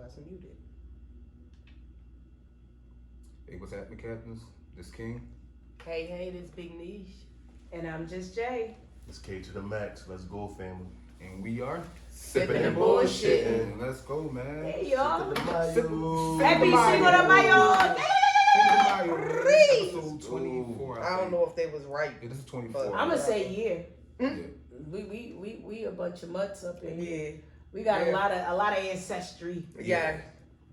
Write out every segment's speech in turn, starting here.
was muted. Hey, what's happening, Captains? This King. Hey, this Big Niche. And I'm just Jay. It's K to the max. Let's go, family. And we are Sipping and bullshitting. And let's go, man. Hey, y'all. Sip to the Mayo. Happy Cinco de Mayo. Mayo, man. Episode 24. I don't know if they was right. Yeah, this is 24. I'm going to say yeah. Yeah. We a bunch of mutts up in here. Yeah. We got a lot of ancestry. Yeah.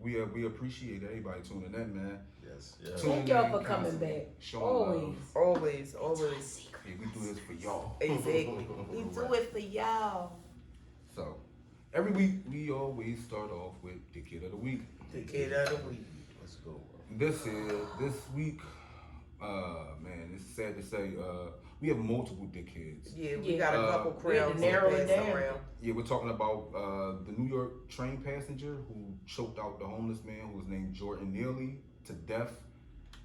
We appreciate everybody tuning in, man. Yes. Thank y'all for coming back. Showing Always. Always. Hey, we do this for y'all. Exactly. We do it for y'all. So, every week we always start off with the kid of the week. The kid of the week. Let's go. This week, man, it's sad to say, we have multiple dickheads. Yeah, we got a couple we had to crowns narrow to it pass down. around. Yeah, we're talking about the New York train passenger who choked out the homeless man who was named Jordan Neely to death,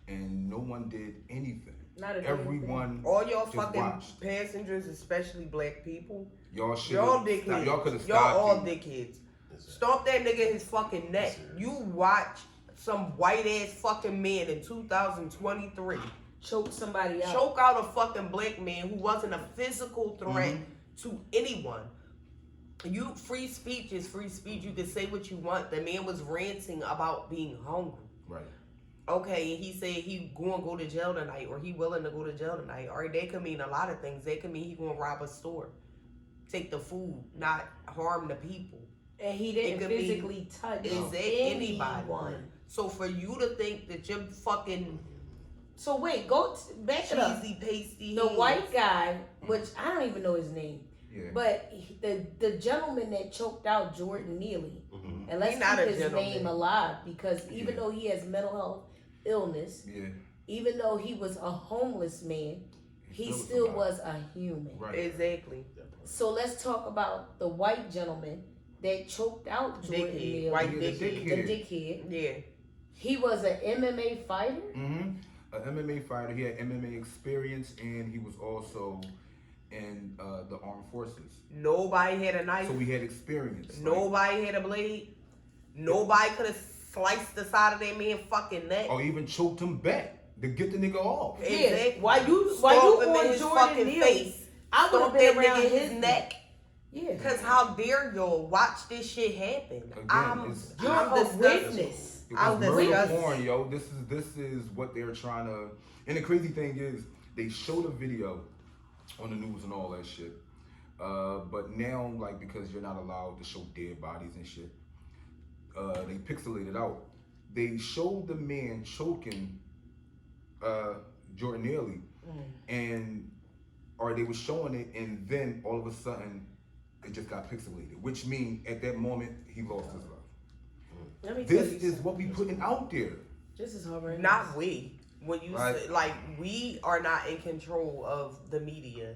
and no one did anything. Not a Everyone, All y'all just fucking watched. passengers, especially black people, Y'all should. y'all dickheads. Y'all could have Y'all stopped. all him. dickheads. Stomp that nigga in his fucking neck. You watch some white ass fucking man in 2023 Choke somebody out. choke out a fucking black man who wasn't a physical threat Mm-hmm. to anyone. You free speech is free speech. You can say what you want. The man was ranting about being hungry. Right. Okay, and he said he gonna go to jail tonight, or he willing to go to jail tonight. Or they could mean a lot of things. They could mean he gonna rob a store, take the food, not harm the people. And he It didn't could be- physically touch Is that anyone. anybody? So for you to think that you're fucking So wait, back it up. cheesy pasty, The hands- white guy, which I don't even know his name, Yeah. but the gentleman that choked out Jordan Neely, Mhm. and let's He not keep a his gentleman. name alive, because even Yeah. though he has mental health illness, Yeah. even though he was a homeless man, he still still alive. was a human. Right. Exactly. So let's talk about the white gentleman that choked out Jordan Dickhead. Neely, White Yeah, the dickhead. the dickhead. Yeah. He was an MMA fighter. Mm-hmm. An MMA fighter. He had MMA experience, and he was also in the armed forces. Nobody had a knife. So we had experience. Nobody had a blade. Nobody could have sliced the side of that man's fucking neck. Or even choked him back to get the nigga off. Yeah. Exactly. Why you Stomp him in on his Jordan fucking Neely? face. I would have Stomp been that around nigga in his neck. Yeah. Cause how dare y'all watch this shit happen? Again, You're I'm a disgusted. witness. It I'm was murder disgusted. porn, yo. This is what they're trying to. And the crazy thing is, they showed a video on the news and all that shit. But now, like, because you're not allowed to show dead bodies and shit, they pixelated out. They showed the man choking Jordan Neely, or they were showing it, and then all of a sudden, it just got pixelated, which means at that moment he lost his life. Let me tell This you is something. what we putting out there. This is horrendous. Not we. When you Right. say, like, we are not in control of the media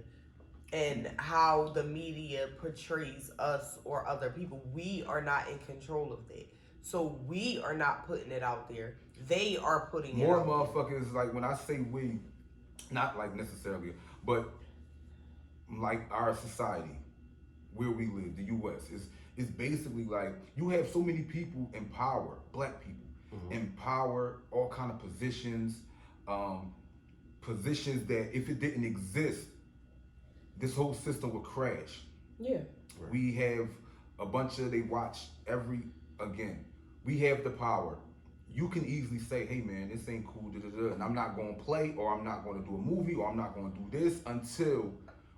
and how the media portrays us or other people. We are not in control of that. So we are not putting it out there. They are putting More it out there. motherfuckers, like when I say we, not like necessarily, but like our society, where we live, the U.S. is basically like you have so many people in power, black people, in power, all kind of positions, positions that if it didn't exist, this whole system would crash. Yeah. We have a bunch of, they watch again, we have the power. You can easily say, hey man, this ain't cool, and I'm not gonna play, or I'm not gonna do a movie, or I'm not gonna do this until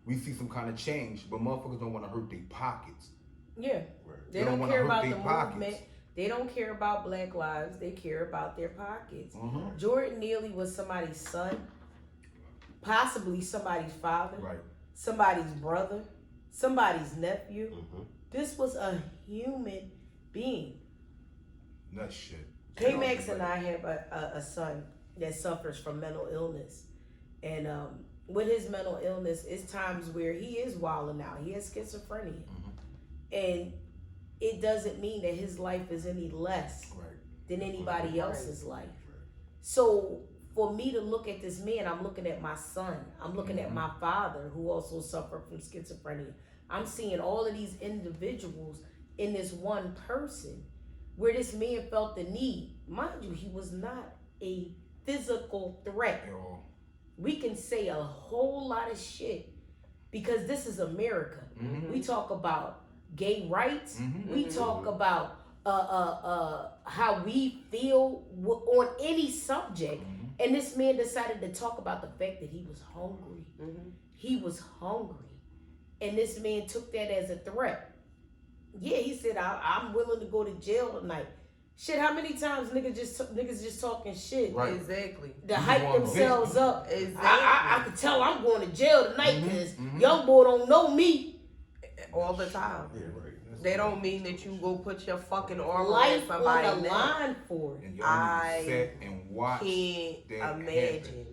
we see some kind of change. But motherfuckers don't wanna hurt their pockets. Yeah. They They don't don't wanna care hurt about their the pockets. movement. They don't care about black lives. They care about their pockets. Mhm. Jordan Neely was somebody's son, possibly somebody's father, Right. somebody's brother, somebody's nephew. This was a human being. Nut shit. K-Max and I have a son that suffers from mental illness. And with his mental illness, it's times where he is wilding out. He has schizophrenia. And it doesn't mean that his life is any less Right. than anybody else's life. So for me to look at this man, I'm looking at my son. I'm looking at my father who also suffered from schizophrenia. I'm seeing all of these individuals in this one person. where this man felt the need. Mind you, he was not a physical threat. At all. We can say a whole lot of shit because this is America. Mm-hmm. We talk about gay rights. Mm-hmm. We talk about how we feel on any subject. Mm-hmm. And this man decided to talk about the fact that he was hungry. Mm-hmm. He was hungry. And this man took that as a threat. Yeah, he said, I'm willing to go to jail tonight. Shit, how many times niggas just talking shit? Right. Exactly. To hype themselves up. Exactly. I could tell I'm going to jail tonight Mm-hmm. because Mm-hmm. young boy don't know me. All the time. Yeah, right. They don't mean that you go put your fucking arm around Life somebody's on the neck. line for it. And y'all I need to sit and watch. Can't that imagine. happen.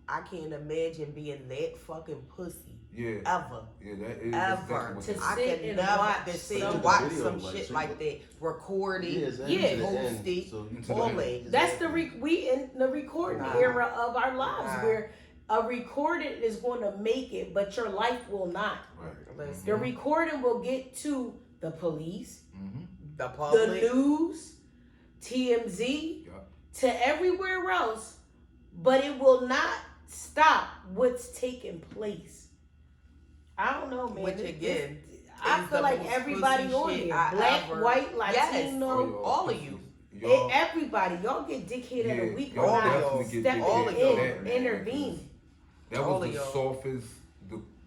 I can't imagine being that fucking pussy Yeah. ever. Yeah, that is Ever. exactly what To it is. I sit can and never watch sit some- and watch Video, some like, shit so like you- that. Record it. Yeah. Post it. So you To all the that. That's we in the recording Nah. era of our lives Nah. where a recording is going to make it, but your life will not. Right. Listen, The recording will get to the police, Mm-hmm. the the public. news, TMZ, Yup. to everywhere else, but it will not stop what's taking place. I don't know, man. Which again, I is feel the like most everybody pussy on shit here, I black, ever- white, Yes. Latino, all of you. Y'all, everybody, y'all get dickhead of the week y'all or not definitely get stepping all of dickhead y'all. for that, man, intervene. 'cause That All was of the y'all. softest,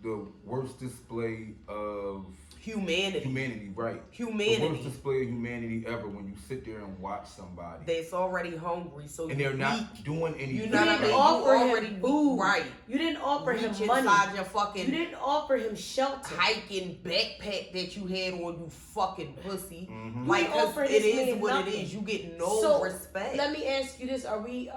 the worst display of Humanity. humanity, right? The worst Humanity. display of humanity ever when you sit there and watch somebody That's already hungry, so and you they're not weak. doing anything. You You know what I didn't mean? offer You him already food. right. You didn't offer Reach him money. inside your You fucking didn't offer him shelter. hiking backpack that you had on, you fucking pussy. Mhm. You Like, didn't 'cause offer it this is man what nothing. it is. You get no So, respect. Let me ask you this: Are we?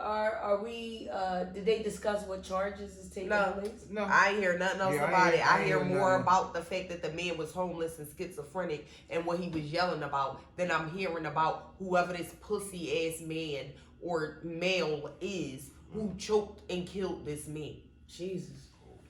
Did they discuss what charges is taking No. place? No, I ain't hear nothing else Yeah, about it. I ain't hear hear more nothing. about the fact that the man was homeless and schizophrenic and what he was yelling about than I'm hearing about whoever this pussy ass man or male is who choked and killed this man. Jesus.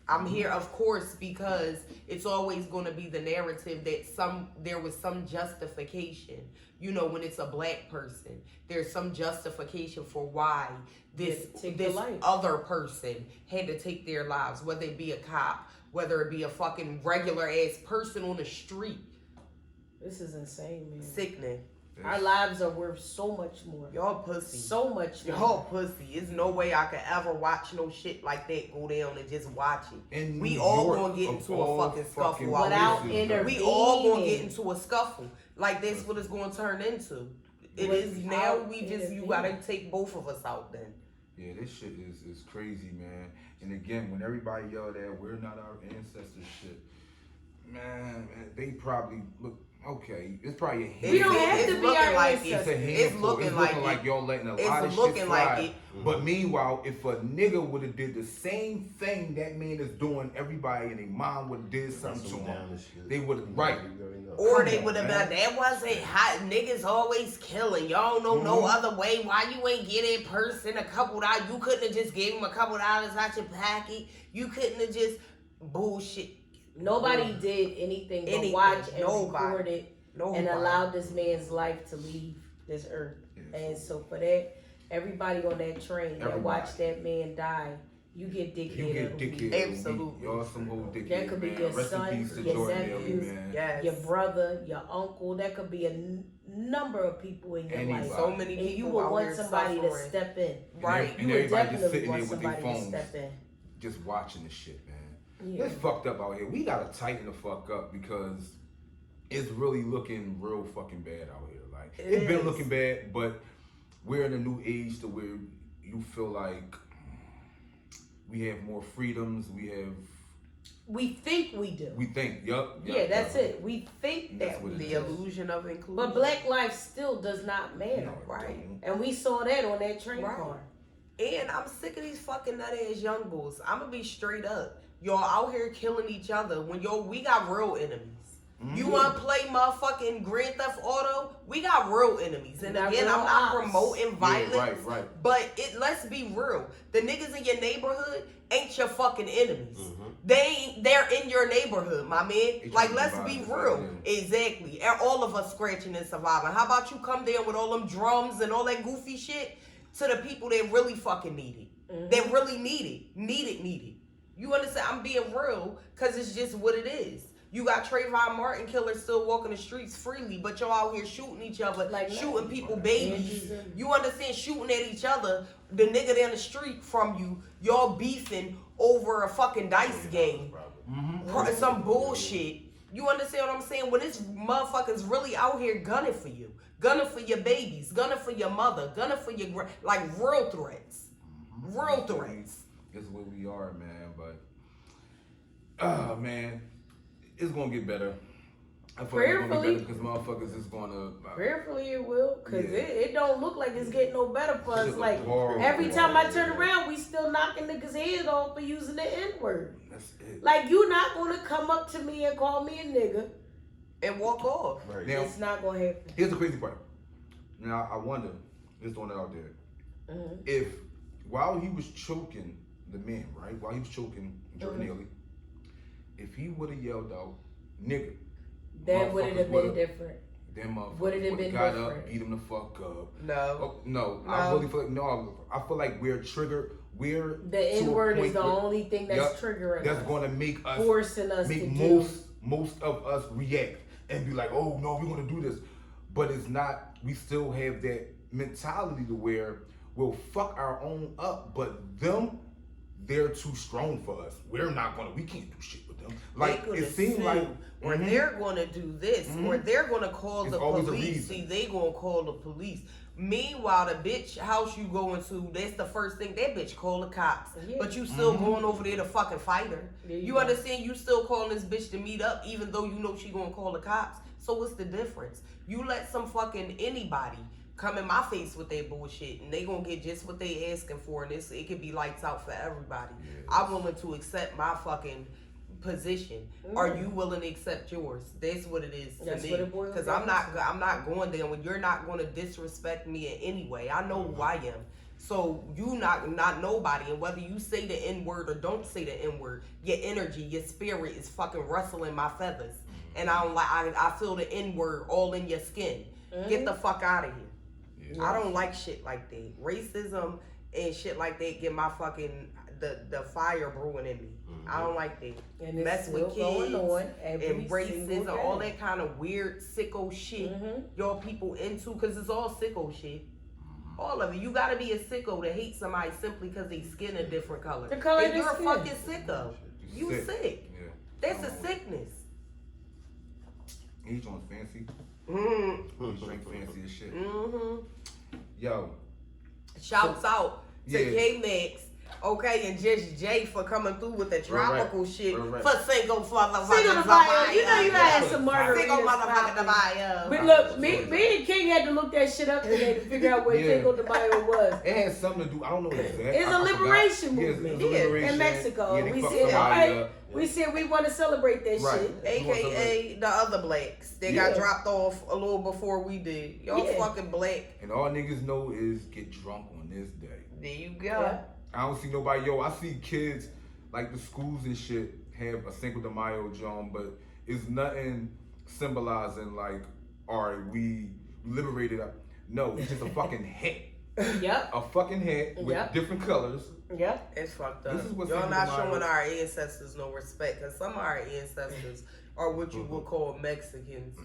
I'm here, of course, because it's always going to be the narrative that there was some justification. You know, when it's a black person, there's some justification for why this Take their life. other person had to take their lives, whether it be a cop, whether it be a fucking regular ass person on the street. This is insane, man. Sickening. Our lives are worth so much more. Y'all pussy. So much more. Y'all pussy. There's no way I could ever watch no shit like that go down and just watch it. In We New all York, gonna get of into a all fucking scuffle out Without places, intervening. We all gonna get into a scuffle. Like that's what it's gonna turn into. It is now. Without You gotta take both of us out then. Yeah, this shit is crazy, man. And again, when everybody yell that we're not our ancestors shit, man, they probably look okay. It's probably a handful. We don't have It's to be looking our like It's ancestors. a handful. It's looking like it. y'all letting a It's lot of looking shit like slide. it. But meanwhile, if a nigga would have did the same thing that man is doing, everybody and their mom would have did something to him. They would have right. Or Come they on, would have been man. like, that wasn't hot. Niggas always killing. Y'all know no Mhm. other way. Why you ain't get that person a couple dollars? You couldn't have just gave him a couple dollars out your pocket. You couldn't have just bullshit. Nobody did anything but Anything. watch and Nobody. record it No. and allowed this man's life to leave this earth. And so for that, everybody on that train that Everybody. watched that man die, you get dickhead. You get of the week. dickhead. Absolutely. Y'all some whole dickhead. That could be man. your Rest son, in peace to your Jordan nephew, Bailey, man. Yes. Your brother, your uncle, that could be a number of people in your Anybody. life. So many And people you would out want here somebody to suffering. step in. Right. And You would everybody just definitely sitting want there with their somebody to phones, step in. just watching this shit, man. Yeah. It's fucked up out here. We gotta tighten the fuck up because it's really looking real fucking bad out here. Like it's been is. looking bad, but we're in a new age to where you feel like we have more freedoms. We think we do. We think, yup. Yeah, that's it. We think That's that what we it The do. is. illusion of inclusion. But black life still does not matter. No, it Right. don't. And we saw that on that train Right. car. And I'm sick of these fucking nut ass young bulls. I'm gonna be straight up. Y'all out here killing each other when we got real enemies. Mhm. You wanna play motherfucking Grand Theft Auto? We got real enemies. And again, I'm not promoting violence. Yeah, right. But let's be real. The niggas in your neighborhood ain't your fucking enemies. They're in your neighborhood, my man. Like, let's be real. Exactly. And all of us scratching and surviving. How about you come there with all them drums and all that goofy shit to the people that really fucking need it? That really need it. You understand? I'm being real because it's just what it is. You got Trayvon Martin killers still walking the streets freely, but y'all out here shooting each other, like shooting people babies. You understand? Shooting at each other. The nigga down the street from you, y'all beefing over a fucking dice game. Some bullshit. You understand what I'm saying? When this motherfuckers really out here gunning for you, gunning for your babies, gunning for your mother, gunning for your like real threats. Real threats. This is where we are, man. But man, it's gonna get better. I feel like it's gonna get better because motherfuckers is gonna. Prayerfully it will, because it don't look like it's getting no better for us. Like, every time I turn around, we still knocking niggas' heads off for using the N-word. That's it. Like, you not gonna come up to me and call me a nigga and walk off. Right. Now, it's not gonna happen. Here's the crazy part. Now, I wonder, just throwing it out there, if while he was choking the man, right? While he was choking Jordan Neely, if he would have yelled out, nigga, that would have been different. Them motherfuckers would have been got different. Up, beat him the fuck up. No. I really feel like I feel like we're triggered. The N-word is the only thing that's triggering. That's going to make us forcing us make to most of us react and be like, oh no, we're going to do this. But it's not. We still have that mentality to where we'll fuck our own up, but them, they're too strong for us. We're not gonna. We can't do shit with them. Like it seems like, or they're gonna do this, or they're gonna call the police. See, they gonna call the police. Meanwhile, the bitch house you going to, that's the first thing. That bitch call the cops, but you still going over there to fucking fight her. You understand? You still calling this bitch to meet up, even though you know she gonna call the cops. So what's the difference? You let some fucking anybody come in my face with their bullshit, and they gonna get just what they asking for, and it could be lights out for everybody. Yes. I'm willing to accept my fucking position. Are you willing to accept yours? That's what it is to me. Because I'm not going there when you're not going to disrespect me in any way. I know who I am. So you not nobody, and whether you say the N-word or don't say the N-word, your energy, your spirit is fucking rustling my feathers, and I feel the N-word all in your skin. Get the fuck out of here. I don't like shit like that. Racism and shit like that get my fucking the fire brewing in me. I don't like that. And mess with kids and racism, all that kind of weird sicko shit y'all people into, because it's all sicko shit. All of it. You gotta be a sicko to hate somebody simply because they skin a different color. The color and you're a fucking sicko. You sick. Yeah. That's a sickness. Each one's fancy. Each drink fancy as shit. Yo. Shouts out to K-Max, okay, and Just Jay for coming through with the tropical shit for Cinco motherfucking Mayo. You know you gotta have some margaritas. Cinco motherfucking Mayo. But look, me and King had to look that shit up today to figure out what Cinco de Mayo was. It had something to do, I don't know exactly. It's a liberation movement in Mexico. Yeah, we said, all right, we said we want to celebrate that shit. AKA the other blacks. They got dropped off a little before we did. Y'all fucking black. And all niggas know is get drunk on this day. There you go. I don't see nobody, I see kids, like the schools and shit, have a Cinco de Mayo drum, but it's nothing symbolizing like, all right, we liberated up. No, it's just a fucking hat. A fucking hat with different colors. It's fucked up. This is y'all not showing our ancestors no respect, because some of our ancestors are what you would call Mexicans.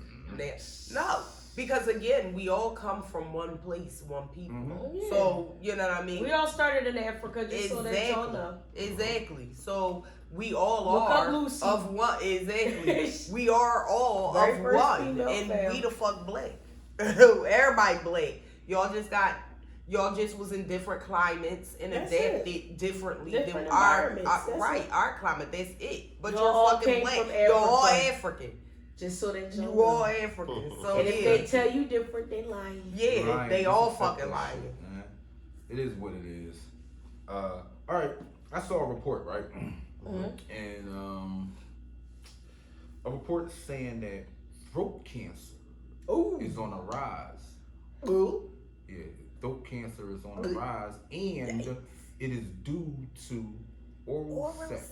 No. Because again, we all come from one place, one people. So, you know what I mean? We all started in Africa, just so that y'all know. Exactly. So we all are of one. Exactly. We are all of one. And we the fuck black. Everybody black. Y'all just was in different climates and adapted differently than our climate. That's it. But you're fucking black. You're all African. Just so that you all African. So and if they tell you different, they lying. Yeah, they all fucking lying. It is what it is. All right, I saw a report, right? And a report saying that throat cancer Ooh. is on a rise. Ooh. Yeah, throat cancer is on the rise, and it is due to oral sex.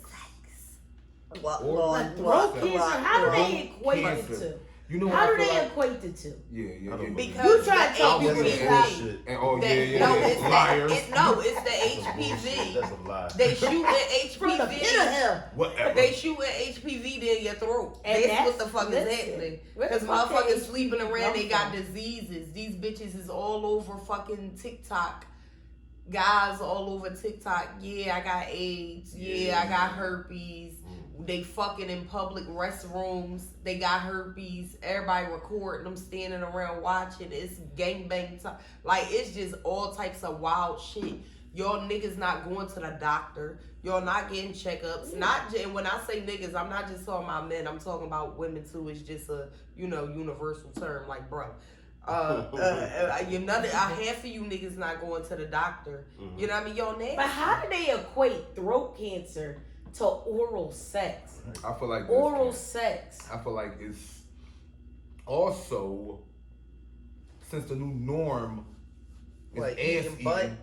What? Oral Throat sex. cancer. How do they Throat equate it cancer. to? You know How what do I feel they like? equate the two? Yeah. Because You try to tell the people it's HPV. not. Bullshit. And, oh That- yeah. No, it's Liars. it's the That's some bullshit. HPV. That's a lie. They shoot at From the pit of HPV. hell. Whatever. They shoot at HPV down your throat. And That's what the fuck is listen, happening. where the Because fuck that motherfuckers HPV sleeping around, they got come from? diseases. These bitches is all over fucking TikTok. Guys all over TikTok. Yeah, I got AIDS. Yeah, I got herpes. They fucking in public restrooms. They got herpes. Everybody recording them standing around watching. It's gangbang time. Like, it's just all types of wild shit. Y'all niggas not going to the doctor. Y'all not getting checkups. And when I say niggas, I'm not just talking about men. I'm talking about women too. It's just a, universal term. Like, bro. Half of you niggas not going to the doctor. You know what I mean? Y'all nasty. But how do they equate throat cancer to oral sex? I feel like Oral sex. I feel like it's also, since the new norm is What, ass eating butt? eating,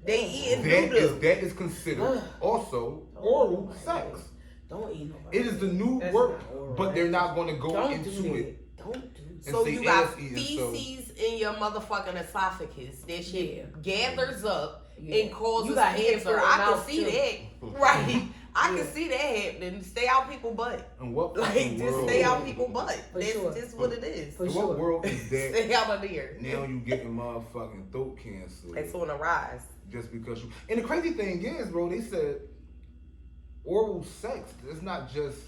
They eating doo-doo. that is considered also oral sex. Don't eat nobody. It is the new That's word, not oral. but they're not going to go Don't into do it. that. Don't do that. And So say you got ass eating, so- feces in your motherfucking esophagus. That shit Yeah. gathers up Yeah. and causes You got head cancer. for a I can mouth, see too. that. Right. I Yeah. can see that happening. Stay out people's butt. And what Like, fucking just world? stay out people's butt. For That's sure. just what it is. For In sure. what world is that? Stay out of there. Now you getting motherfucking throat cancer It's on the rise. just because you. And the crazy thing is, bro, they said oral sex. It's not just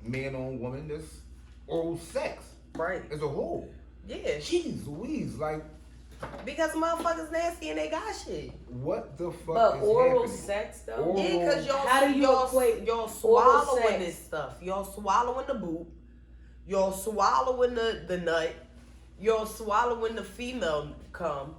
man on woman. It's oral sex Right. as a whole. Yeah. Jeez Louise, like Because motherfuckers nasty and they got shit. what the fuck But is oral happening? sex though. Oral- Yeah, because How do you equate y'all oral swallowing sex? this stuff. Y'all swallowing the boob. Y'all swallowing the nut. Y'all swallowing the female cum.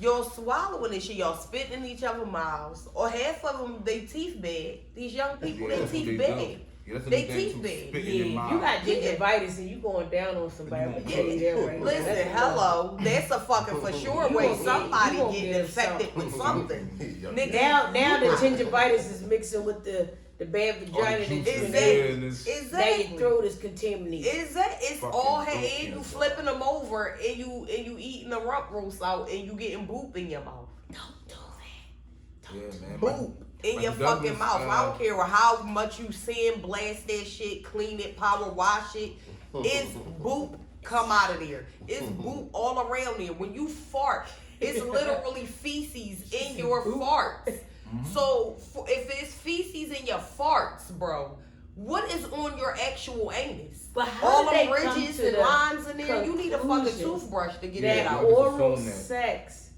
Y'all swallowing this shit. Y'all spitting in each other's mouths. Or half of them, they teeth bad. These young people, Yeah, they that's what teeth they bad. do. Yeah, that's They another thing teeth too, big. spit Yeah, in your you mouth. got gingivitis and you going down on somebody. I'm gonna tell you that right now. Listen, That's hello. That's a fucking for sure You way gonna somebody get- you gonna getting get infected with something. Nigga, Now the gingivitis is mixing with the bad vagina that you juices. in. Yeah, Now and it's- your Exactly. throat is contaminated. It's Fucking all throat and you cancer. flipping them over and you eating the rump roast out and you getting boop in your mouth. Don't do that. Yeah, man. Boop in Mike your Douglas, fucking mouth. I don't care how much you sand blast that shit, clean it, power wash it. It's boop come out of there. It's boop all around there. When you fart, it's literally feces in your farts. So if it's feces in your farts, bro, what is on your actual anus? But how All did them they come ridges to and the lines in there. You need a fucking conclusion toothbrush to get Yeah, that That out. I just oral assumed that. sex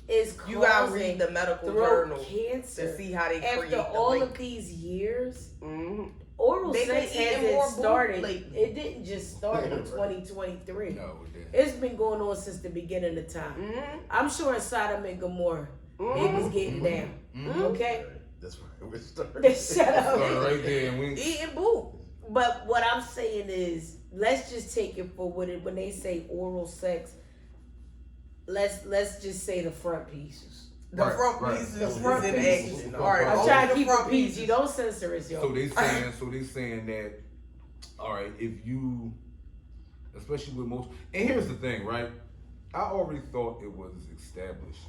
is causing You gotta read the medical throat journal cancer. to see how they create After the all link. of these years, Mhm. oral They been sex eating hasn't more boob started. lately. It didn't just start in 2023. No, it didn't. It's been going on since the beginning of time. Mhm. I'm sure in Sodom and Gomorrah, it was getting down. Okay? That's where we started. Shut up. Started right there, and we. Eating boop. But what I'm saying is, let's just take it for what it when they say oral sex. Let's just say the front pieces. The Right, front right. pieces The is front in pieces. action. All right, I'm only trying the to keep front it PG. pieces. Don't censor us, yo. So they saying that. All right, if you, especially with most, and here's the thing, right? I already thought it was established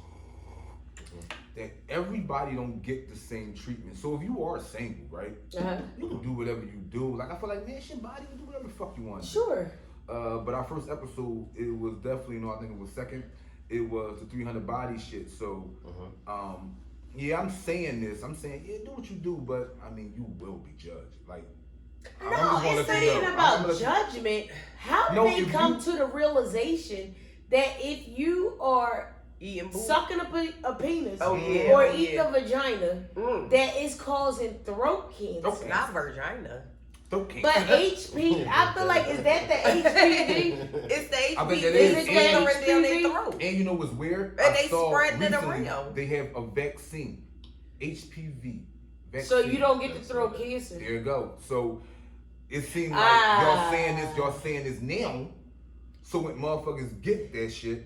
that everybody don't get the same treatment. So if you are single, right, Uh-huh. you can do whatever you do. Like I feel like, man, it's your body, you do whatever the fuck you want. Sure. But our first episode, it was definitely, I think it was second. It was the 300 body shit. So, yeah, I'm saying this. I'm saying, yeah, do what you do, but I mean, you will be judged. Like, I'm No, just gonna it's let not you even know. about I'm gonna let you- judgment. How do No, they if come you- to the realization that if you are Eating boop. sucking a penis Oh, yeah, or oh, eating yeah. a vagina, that is causing throat cancer? Throat cancer. Not vagina. Throat cancer. But HP, I feel like, is that the HPV? It's the I think HPV. that is. It's Is it going the down their HPV? throat. And you know what's weird? And they saw spreading it recently around. They have a vaccine, HPV. Vaccine. So you don't get the throat cancer. There you go. So it seems like Ah. y'all saying this now. So when motherfuckers get that shit,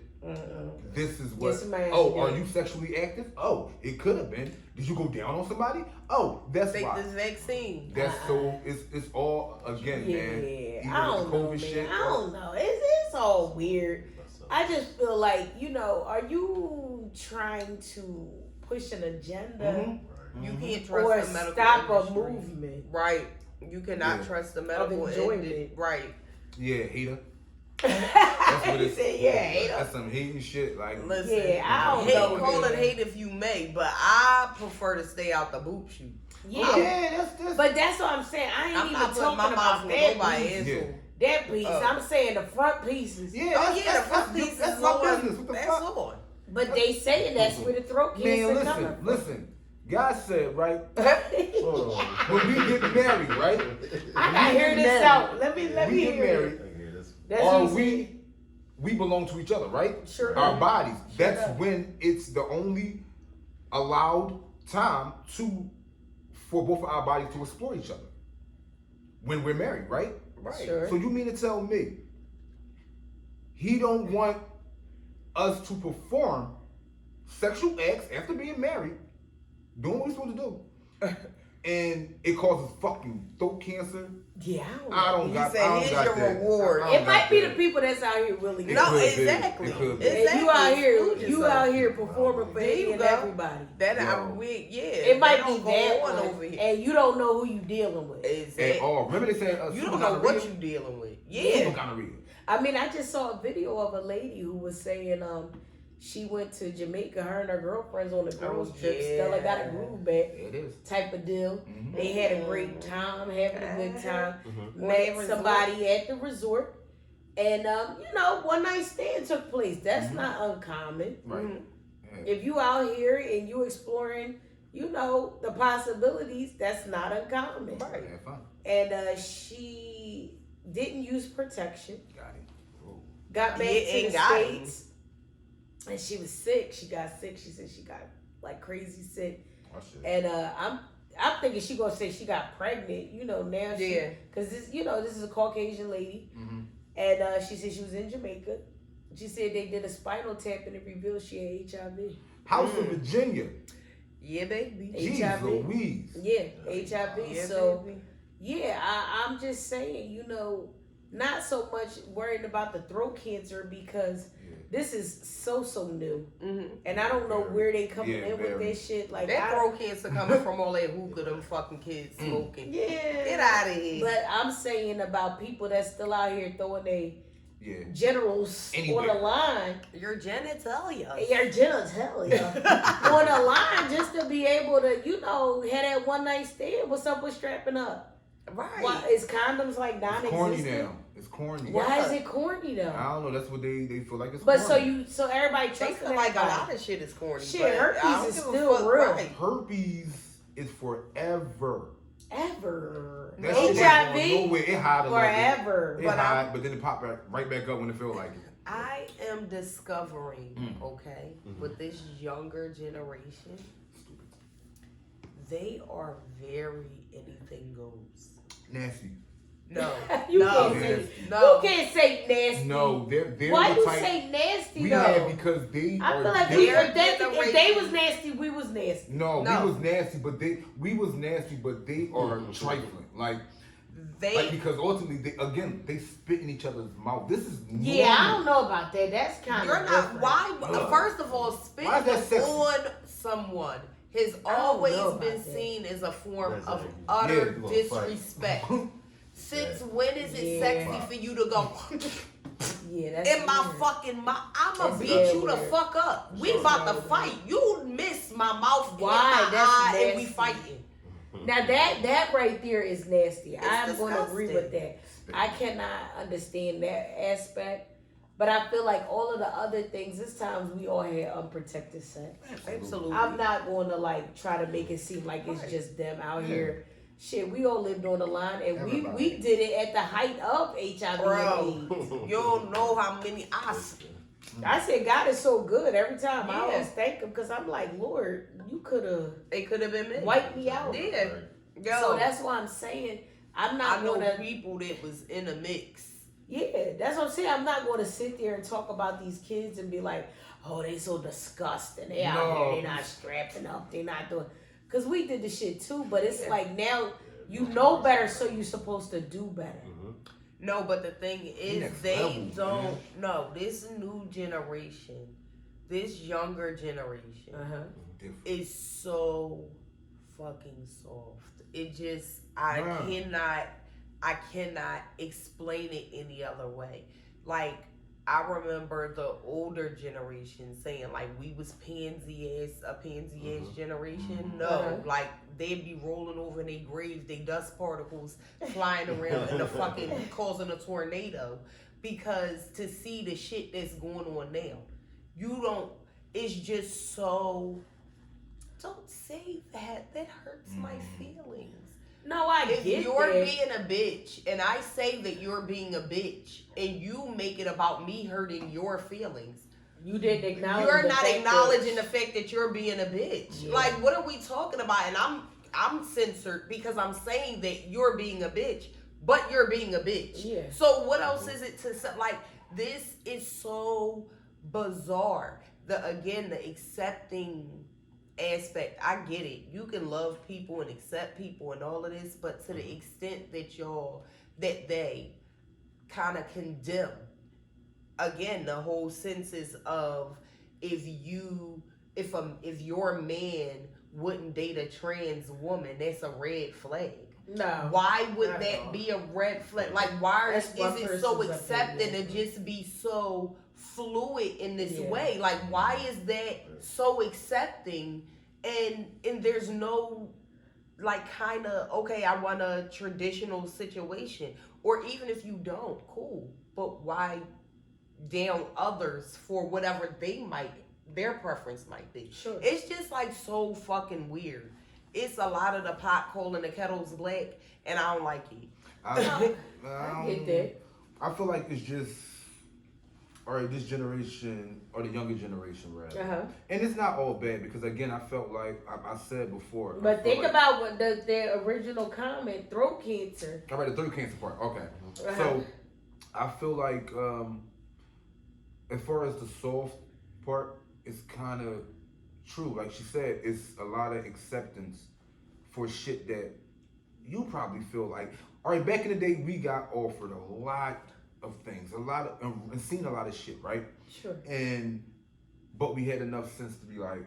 this is what. Yes, ma'am. Oh, are you sexually active? Oh, it could have been. Did you go down on somebody? Oh, that's Take why. this vaccine. That's so. It's all again, man. Yeah, Even I with don't the know, COVID man. shit, I don't know. It's all weird. I just feel like, you know, are you trying to push an agenda You can't trust or the medical stop a industry. movement Right. You cannot Yeah. trust the of medical enjoyment? industry. Right. Yeah, hater. That's what he it's- said, yeah, hater. That's some hating shit. Like, Listen. Yeah, I don't Hate, know, call it man. hate if you may, but I prefer to stay out the boob shoot. Yeah. that's. But that's what I'm saying. I ain't I'm even not putting talking my about mouth that on nobody's piece. Yeah. asshole. That piece. I'm saying the front pieces. Yeah, Oh yeah, the that's, front piece that's is my on. business. What the That's fuck? on. But they saying that's where the throat cancer Man, coming listen. God said, right? from. Hold on. When we get married, right? I gotta hear this out. Let me we get hear married. it. Okay, that's That's Are what he we? said. We belong to each other, right? Sure Our do. bodies. Sure That's do. when it's the only allowed time for both of our bodies to explore each other. When we're married, right? Right. Sure. So you mean to tell me he don't want us to perform sexual acts after being married, doing what we're supposed to do, and it causes fucking throat cancer? Yeah, I don't He got. said, I don't "Here's got your that. reward." I don't It might got be that. the people that's out here really good. It No, could be. exactly. It could be. And you out here, Exclude you yourself. out here performing for There you any and go. everybody. That Yo. yeah. It might that be don't go that on one, over here. and you don't know who you dealing with. At Exactly. all. Remember they said You super don't know what gonorrhea? you dealing with. Super Yeah. gonorrhea. I mean, I just saw a video of a lady who was saying, she went to Jamaica. Her and her girlfriends on a girls trip. yeah. Stella got a groove back It is. type of deal. Mhm. They had a great time, having a good time. Mm-hmm. Met resort. somebody at the resort, and you know, one night stand took place. That's Mhm. not uncommon. Right. Mhm. Yeah. If you out here and you exploring, you know, the possibilities, that's not uncommon. Right. Have fun. And she didn't use protection. Got it. Got back Yeah, to and the got it. States, and she was sick. She got sick. She said she got like crazy sick. Oh, shit. And I'm thinking she gonna say she got pregnant. You know, now she, Yeah. because this, you know, this is a Caucasian lady. Mhm. And she said she was in Jamaica. She said they did a spinal tap and it revealed she had HIV. House of Virginia. Yeah, baby. Jeez HIV. Louise. Yeah, HIV. Yeah, So, baby. yeah, I'm just saying, you know, not so much worried about the throat cancer because Yeah. this is so new. Mm-hmm. And I don't know where they coming Yeah, in with very. that shit. Like, That I, throat cancer coming from all that hookah, them fucking kids Mm. smoking. yeah. Get out of here. But I'm saying about people that's still out here throwing their Yeah. generals Anywhere. on the line. Your genitalia. Your genitalia on the line just to be able to, you know, have that one night stand. What's up with strapping up? Right. Why is condoms like It's corny non-existent? now. It's corny. Why Yeah. is it corny though? I don't know. That's what they feel like it's But corny. so everybody They trusting feel like a everybody. lot of shit is corny. Shit, but herpes I don't is give a still fuck, real. right. Herpes is forever. Ever. That shit ain't going HIV nowhere. It hide a little bit. forever. It But hide, but then it pop right back up when it feel like it. I am discovering, Mm. okay, Mhm. with this younger generation, Stupid. they are very anything goes. Nasty. No. You no. can't say No. You can't say nasty. No, they're Why the you type say nasty we though? had because they I are feel like different. if they was nasty, we was nasty. No, No. we was nasty, but we was nasty, but they are Mhm. trifling. Like They because ultimately they spit in each other's mouth. This is Yeah, I don't normal. know about that. That's kind You're of not. different. Why? Ugh. First of all, spitting Why is that sexy? on someone has I don't always know about been that. seen as a form That's of like- utter Yeah, you gonna fight. disrespect. Since Yeah. when is it Yeah. sexy for you to go Yeah, that's in my weird. fucking mouth? I'ma That's beat very you the weird. fuck up. We Sure. about to fight. You miss my mouth Why? in my That's eye and we nasty. fighting. Now that right there is nasty. I'm going to agree with disgusting. that. I cannot understand that aspect, but I feel like all of the other things. This times we all had unprotected sex. Absolutely. I'm not going to like try to make it seem like it's Right. just them out Yeah. here. Shit, we all lived on the line, and Everybody. we did it at the height of HIV and AIDS. You don't know how many I said God is so good every time. I Yeah. always thank Him because I'm like, Lord, you could have It could have been me. wiped me out. Yeah. Yo, So that's why I'm saying I'm not I know gonna. people that was in a mix. Yeah, that's what I'm saying. I'm not going to sit there and talk about these kids and be like, oh, they so disgusting. They out here, they not strapping up, they not doing. Because we did the shit too, but it's like now you know better, so you're supposed to do better. No, but the thing is, Next they level, don't man. know. This new generation, this younger generation, Different. is so fucking soft. It just, I cannot explain it any other way. Like, I remember the older generation saying like we was a pansy ass generation. No, like they'd be rolling over in their graves, they dust particles flying around in the fucking causing a tornado. Because to see the shit that's going on now, you don't. It's just so. Don't say that. That hurts my feelings. No, I If get you're that. being a bitch, and I say that you're being a bitch, and you make it about me hurting your feelings, You didn't acknowledge. you're the not fact acknowledging that, the fact that you're being a bitch. Yeah. Like, what are we talking about? And I'm censored because I'm saying that you're being a bitch, but you're being a bitch. Yeah. So what else is it to say? Like, this is so bizarre. The accepting aspect, I get it. You can love people and accept people and all of this, but to the extent that they kind of condemn, again, the whole senses of if your man wouldn't date a trans woman, that's a red flag. no. Why would not at that all. be a red flag? Like, why That's one is it so person's accepting opinion. to just be so fluid in this Yeah. way? Like, why is that so accepting? And there's no like kind of okay, I want a traditional situation, or even if you don't, cool. But why down others for whatever their preference might be? Sure. It's just like so fucking weird. It's a lot of the pot calling the kettle's black, and I don't like it. I get that. I feel like it's just, all right, this generation, or the younger generation, rather. And it's not all bad, because again, I felt like, I said before. But think about what their original comment, throat cancer. All right, the throat cancer part, okay. So, I feel like, as far as the soft part, it's kind of true. Like she said, it's a lot of acceptance for shit that you probably feel like, all right, back in the day, we got offered a lot of things, and seen a lot of shit, right? Sure. But we had enough sense to be like,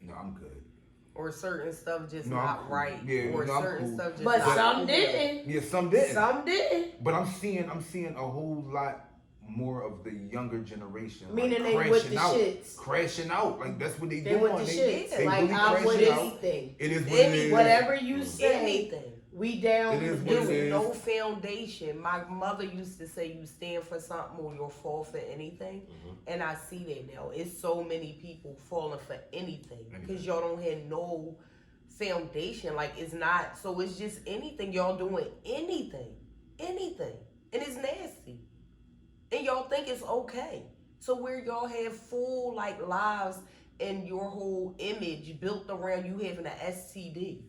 no, I'm good. Or certain stuff just No, not I'm cool. right. Yeah, or no, I'm certain cool. stuff just But not some cool. didn't. Yeah, some didn't. Some didn't. But I'm seeing a whole lot more of the younger generation, Meaning like, they with the out, shits. crashing out. Like that's what they They doing. with the shits. They Like really I'm with crashing out. anything. It is what it is. Whatever you say, Anything. we down It to is what do it it. is. No foundation. My mother used to say you stand for something or you'll fall for anything. And I see that now. It's so many people falling for anything. Because y'all don't have no foundation. Like it's not, so it's just anything. Y'all doing anything. Anything. And it's nasty. And y'all think it's okay. So where y'all have full like lives and your whole image built around you having an STD.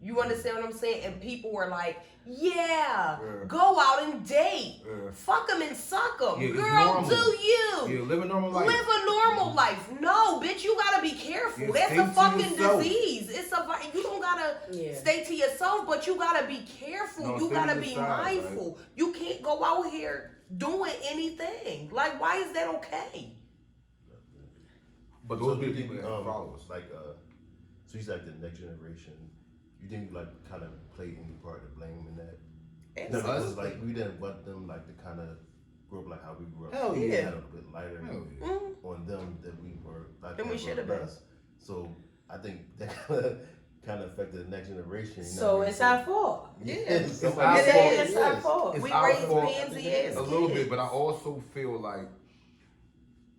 You understand what I'm saying? And people were like, yeah. Go out and date. Fuck them and suck them. Yeah, it's Girl, normal. do you. Yeah, live a normal life. Live a normal life. No, bitch, you gotta be careful. Yeah, That's stay a to fucking yourself. disease. You don't gotta stay to yourself, but you gotta be careful. No, you stay gotta to be your side, mindful. right? You can't go out here doing anything. Like, why is that okay? But So those do be you the people think, that follow us. like, so you said like the next generation, you think like kind of played any part to blame in that? No, because like we didn't want them like to kind of grow up like how we grew up. Hell So we yeah. had a little bit lighter Hell yeah. on them than we were. Like, Than we should have been. So I think that kind of affected the next generation. You know So what I it's mean? our fault. Yeah, It's so our I fault. say It's our fault. It's We our raised fault pansy ass a little kids. bit, but I also feel like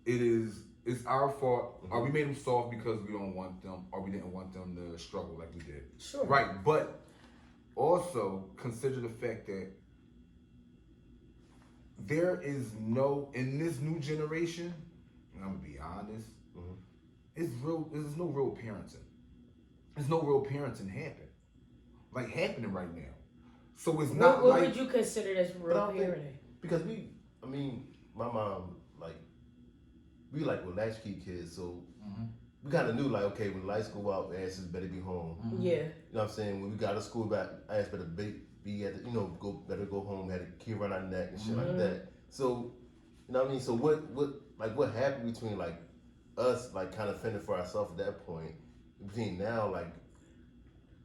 it's our fault. Or we made them soft because we don't want them, or we didn't want them to struggle like we did. Sure. Right, but also consider the fact that there is no, in this new generation, and I'm gonna be honest, there's no real parenting. There's no real parenting happening right now. So it's not What like would you consider as real parenting? because my mom, like, we like were latchkey kids, so we kind of knew, like, okay, when lights go out, asses better be home. Yeah. You know what I'm saying? When we got to school, back, ass better be at the, better go home, had a key around our neck and shit like that. So, you know what I mean? So what happened between, like, us, like, kind of fending for ourselves at that point, between now, like,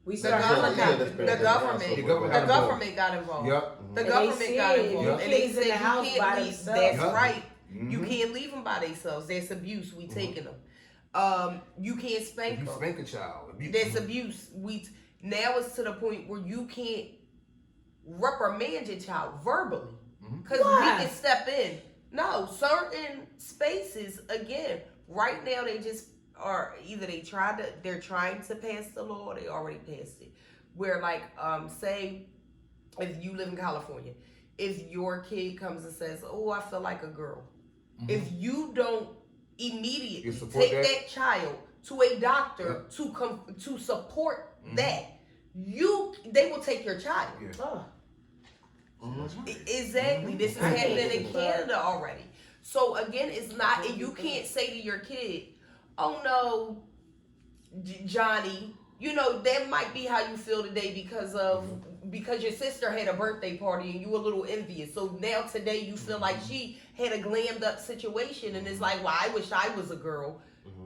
We The started government, Yeah, the that's government, got the government got involved. Yep. The And government they got said involved, you and they kids in said the house you by can't leave. themselves. That's Yep. right. You Mhm. can't leave them by themselves. That's abuse. We taking them. You can't spank If you them. spank a child, abuse. That's abuse. Now it's to the point where you can't reprimand your child verbally, because we Why? can step in. No, certain spaces again. Right now they just are either they're trying to pass the law or they already passed it. Where like say if you live in California, if your kid comes and says, "Oh, I feel like a girl," if you don't immediately You support take that? that child to a doctor to support that, they will take your child. Yeah. Oh. Exactly. This is I happening can't. in Canada already. So again, it's not, and you can't say to your kid, "Oh no, Johnny, that might be how you feel today because your sister had a birthday party and you were a little envious. So now today you feel like she had a glammed up situation, and it's like, well, I wish I was a girl."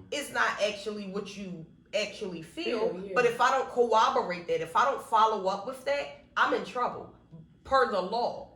It's not actually what you actually feel. Yeah. But if I don't corroborate that, if I don't follow up with that, I'm in trouble per the law.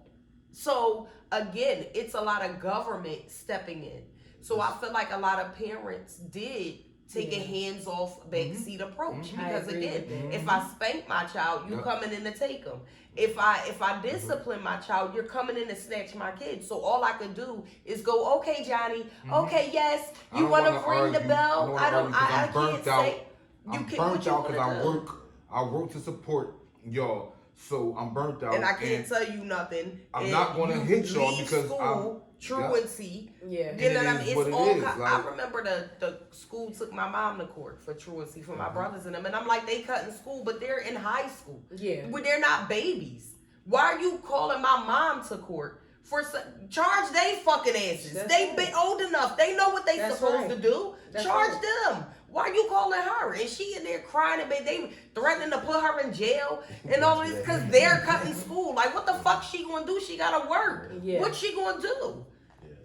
So again, it's a lot of government stepping in. So I feel like a lot of parents did take a hands-off backseat approach, because I agree again, with that. if I spank my child, you coming in to take them. If I discipline my child, you're coming in to snatch my kid. So all I could do is go, "Okay, Johnny. Okay, yes. I You don't want to wanna ring the argue. bell? I I'm can't burnt out. say. I'm What burnt you out because wanna do? I work to support y'all. So I'm burnt out. And I can't tell you nothing. I'm and not gonna you hit y'all leave because school, truancy. Yeah. You know And what I it mean? is what It's it all. is, I like- remember the school took my mom to court for truancy for my brothers and them, and I'm like, they cutting school, but they're in high school. Yeah. But they're not babies. Why are you calling my mom to court for charge they fucking asses? That's They right. been old enough. They know what they That's supposed right. to do. That's Charge right. them. Why are you calling her? And she in there crying and they threatening to put her in jail and all this because they're cutting school. Like, what the fuck she gonna do? She gotta work. Yeah. What she gonna do?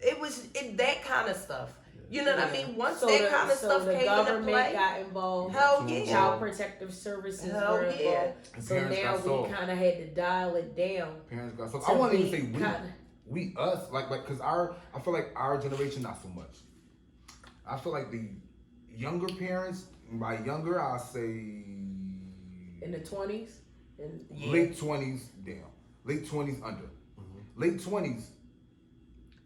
It was that kind of stuff. You know what I mean? Once So that kind of so stuff the came into government play, got involved. hell yeah. Child Protective Services Hell were yeah. involved. And So parents now got we sold. kind of had to dial it down. Parents got so. to I won't even be say we. kinda- We us like because I feel like our generation not so much. I feel like the younger parents. By younger, I'll say in the 20s. And Yeah. late 20s down, late 20s under, late 20s.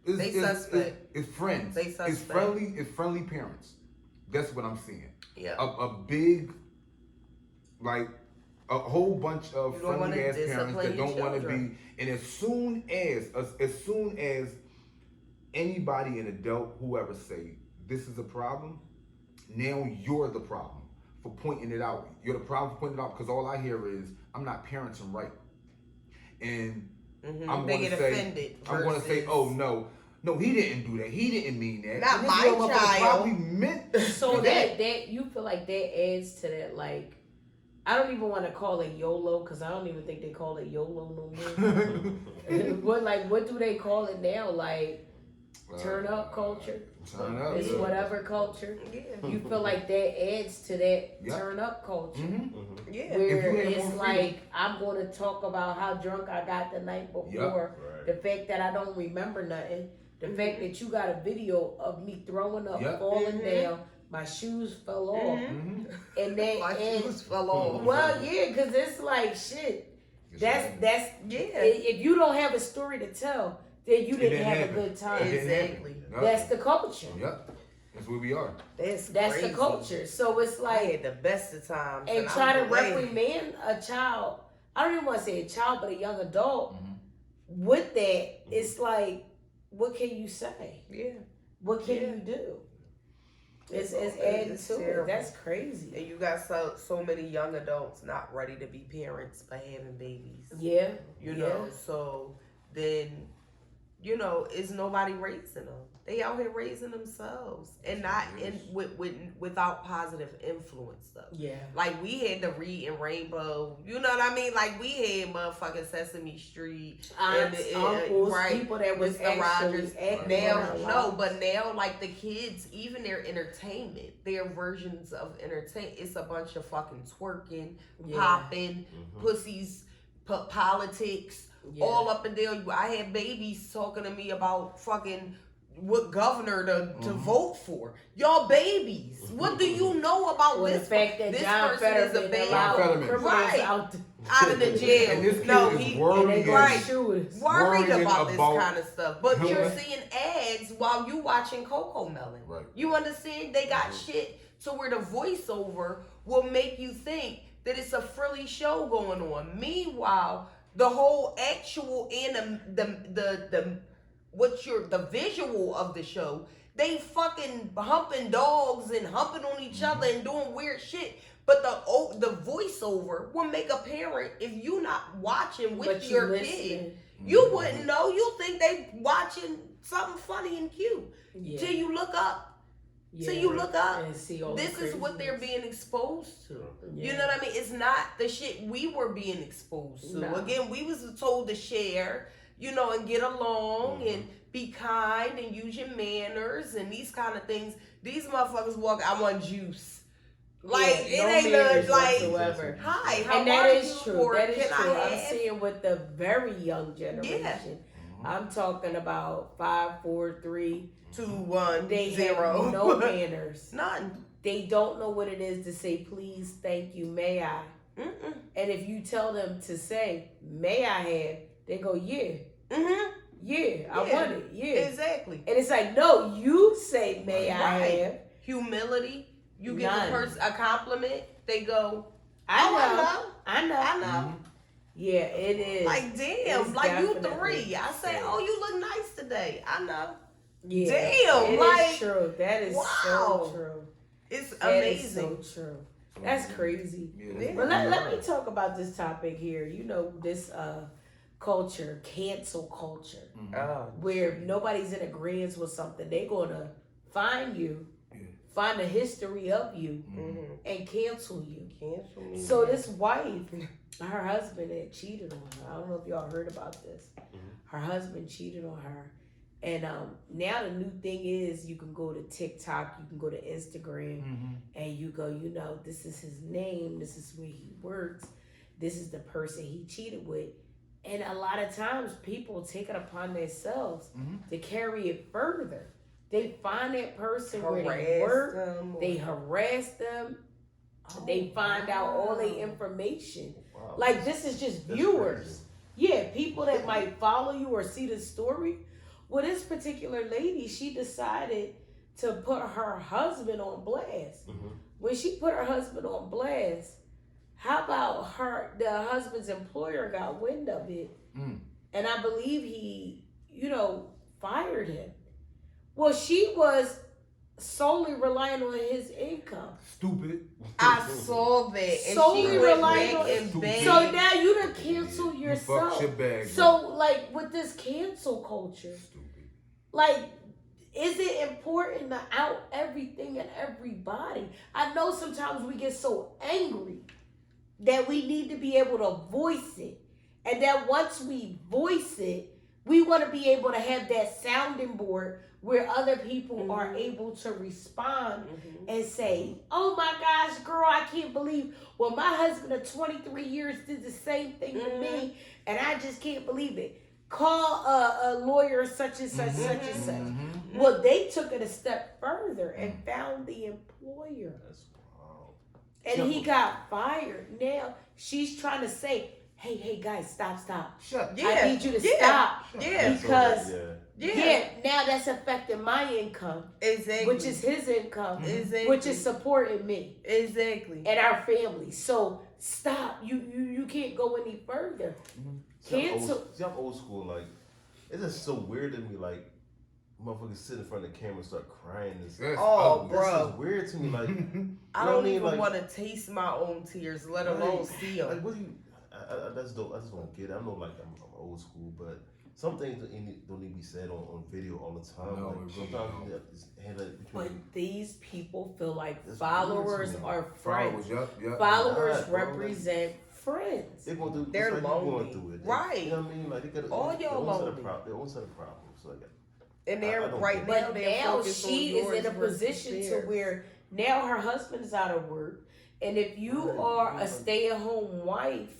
Is They is suspect. is friends. They It's suspect. friendly parents. That's what I'm seeing. Yeah. A big, like a whole bunch of You don't wanna friendly ass parents discipline that your don't want to children. be. And as soon as anybody, an adult, whoever say this is a problem, now you're the problem for pointing it out. You're the problem for pointing it out because all I hear is I'm not parenting right, and I'm They going get to say offended. I'm going to say, versus- oh no, he didn't do that. He didn't mean that. Not And this my little motherfucker child. Probably meant so that you feel like that adds to that, like, I don't even want to call it YOLO because I don't even think they call it YOLO no more. What do they call it now? Like turn up culture. Turn up. It's whatever culture. Yeah. You feel like that adds to that Yeah. turn up culture. Mm-hmm. Yeah. Where If you had it's more like I'm going to talk about how drunk I got the night before, Right. the fact that I don't remember nothing, the fact that you got a video of me throwing up, Yep. falling down, my shoes fell off, Mm-hmm. and that My and shoes fell off. well, yeah, because it's like shit. That's Yeah. if you don't have a story to tell, then you didn't didn't have happen. a good time. It didn't happen. Exactly. Yep. That's the culture. Yep. That's where we are. That's crazy. the culture. So it's I like had the best of times. and I'm try to glad. reprimand a child. I don't even want to say a child, but a young adult. With that, it's like, what can you say? Yeah. What can Yeah. you do? It's It's adding it's to terrible. it. That's crazy. And you got so many young adults not ready to be parents but having babies. Yeah. You Yeah. know, so then you know, is nobody raising them. They out here raising themselves and not without positive influence stuff. Yeah. Like we had the Reed and Rainbow, you know what I mean? Like we had motherfucking Sesame Street Aunts, uncles, right, people that was Mr. Rogers. acting Now, around no, lives. but now like the kids, even their entertainment, their versions of entertainment, it's a bunch of fucking twerking, popping, pussies, politics. Yeah. All up and down. I had babies talking to me about fucking what governor to vote for. Y'all babies. What do you know about Well, this? the fact that this John person is a Fetterman bad allowed Fetterman. criminals Right. out out of the jail. And this kid No, is he and they worrying. go Right. shooters. worried worrying about this about kind of stuff. But him. you're seeing ads while you watching Coco Melon. Right. You understand? They got shit to where the voiceover will make you think that it's a frilly show going on. Meanwhile, the whole actual and the visual of the show, they fucking humping dogs and humping on each other and doing weird shit. But the voiceover will make a parent, if you not watching with But you your listening. kid, you wouldn't know. You think they watching something funny and cute Yeah. till you look up. Yeah. Till you look up. And see all This the is what they're craziness. being exposed to. Yeah. You know what I mean? It's not the shit we were being exposed to. No. Again, we was told to share, you know, and get along and be kind and use your manners and these kind of things. These motherfuckers walk, I want juice. Like, Yeah, no it ain't manners like, whatsoever. hi, how And are that is you? true. Or That is can true. I I'm have? seeing with the very young generation. I'm talking about 5, 4, 3. 2, 1, They 0. have no manners. None. They don't know what it is to say please, thank you, may I. Mm-mm. And if you tell them to say may I have, they go yeah, Mm-hmm. yeah, I Yeah. want it, yeah. Exactly. And it's like no, you say may I Right. have. Humility. You give a None. person a compliment, they go, I oh, know, I know. I know. Yeah, it is. Like, damn, It's like you definitely 3. I say, sad. oh, you look nice today. I know. Yeah, Damn, it like, is true. That is wow. so true. It's That is amazing. so true. That's crazy. Yeah. But let me talk about this topic here. You know, this culture, cancel culture, Oh, where nobody's in agreement with something. They're gonna find you, Yeah. find the history of you, mm-hmm. and cancel you. Cancel me. So this wife, her husband had cheated on her. I don't know if y'all heard about this. Her husband cheated on her. And now the new thing is you can go to TikTok, you can go to Instagram, and you go, you know, this is his name, this is where he works, this is the person he cheated with. And a lot of times people take it upon themselves to carry it further. They find that person where they work, they harass them, they find out all their information. Wow. Like this is just That's viewers. crazy. Yeah, people that might follow you or see the story. Well, this particular lady, she decided to put her husband on blast. When she put her husband on blast, how about the husband's employer got wind of it? And I believe he, fired him. Well, she was solely relying on his income. Stupid. I saw that. And Solely she went relying back on- and begged. So now you done canceled You yourself. fucked your bag. So, like, with this cancel culture, Stupid. like, is it important to out everything and everybody? I know sometimes we get so angry that we need to be able to voice it. And that once we voice it, we want to be able to have that sounding board where other people are able to respond and say, oh my gosh, girl, I can't believe, well, my husband of 23 years did the same thing to me, and I just can't believe it. Call a lawyer such and such, such and such. Well, they took it a step further and found the employer. That's wow. And he got fired. Now, she's trying to say, hey, guys, stop. Shut I need you to stop. Yeah. Because, Yeah. now that's affecting my income, Exactly. which is his income, Exactly. which is supporting me Exactly. and our family. So, stop. You can't go any further. Cancel. I'm old school. Like, it's just so weird to me. Like, motherfuckers sit in front of the camera and start crying. And stuff. That's Oh, ugly. bro. This is weird to me. Like, I you know don't what I mean? even Like- want to taste my own tears, let alone see them. like what do you? I just don't get it. I know, like I'm old school, but some things don't need to be said on video all the time. No, Like, it really sometimes don't. you have to handle it But between. these people feel like That's followers weird to me. are Followers, friends. yep. Followers Nah, bro, represent friends. They're going through. They're just like you lonely. going through it. Right. You know what I mean? Like they got All their y'all own set lonely. of their own set of problems. So like, And they're I don't right get now. But They're now focused on she is yours in a versus position to theirs. where now her husband is out of work, and if you Right. are a stay-at-home wife,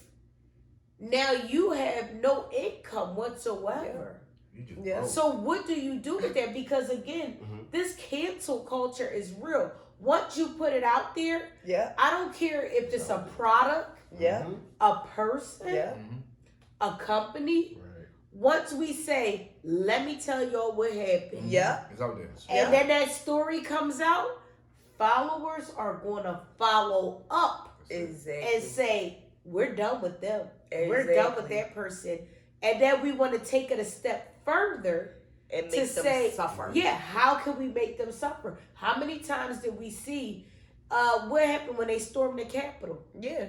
now you have no income whatsoever. You just Yeah. broke. So what do you do with that? Because again, Mhm. this cancel culture is real. Once you put it out there, Yeah. I don't care if it's a product, Yeah. Mhm. a person, Yeah. Mhm. a company. Right. Once we say, let me tell y'all what happened. Yeah. It's out there. And then that story comes out, followers are going to follow up Exactly. and say, we're done with them. We're Exactly. done with that person. And then we want to take it a step further And to make them say, suffer. yeah, how can we make them suffer? How many times did we see what happened when they stormed the Capitol? Yeah.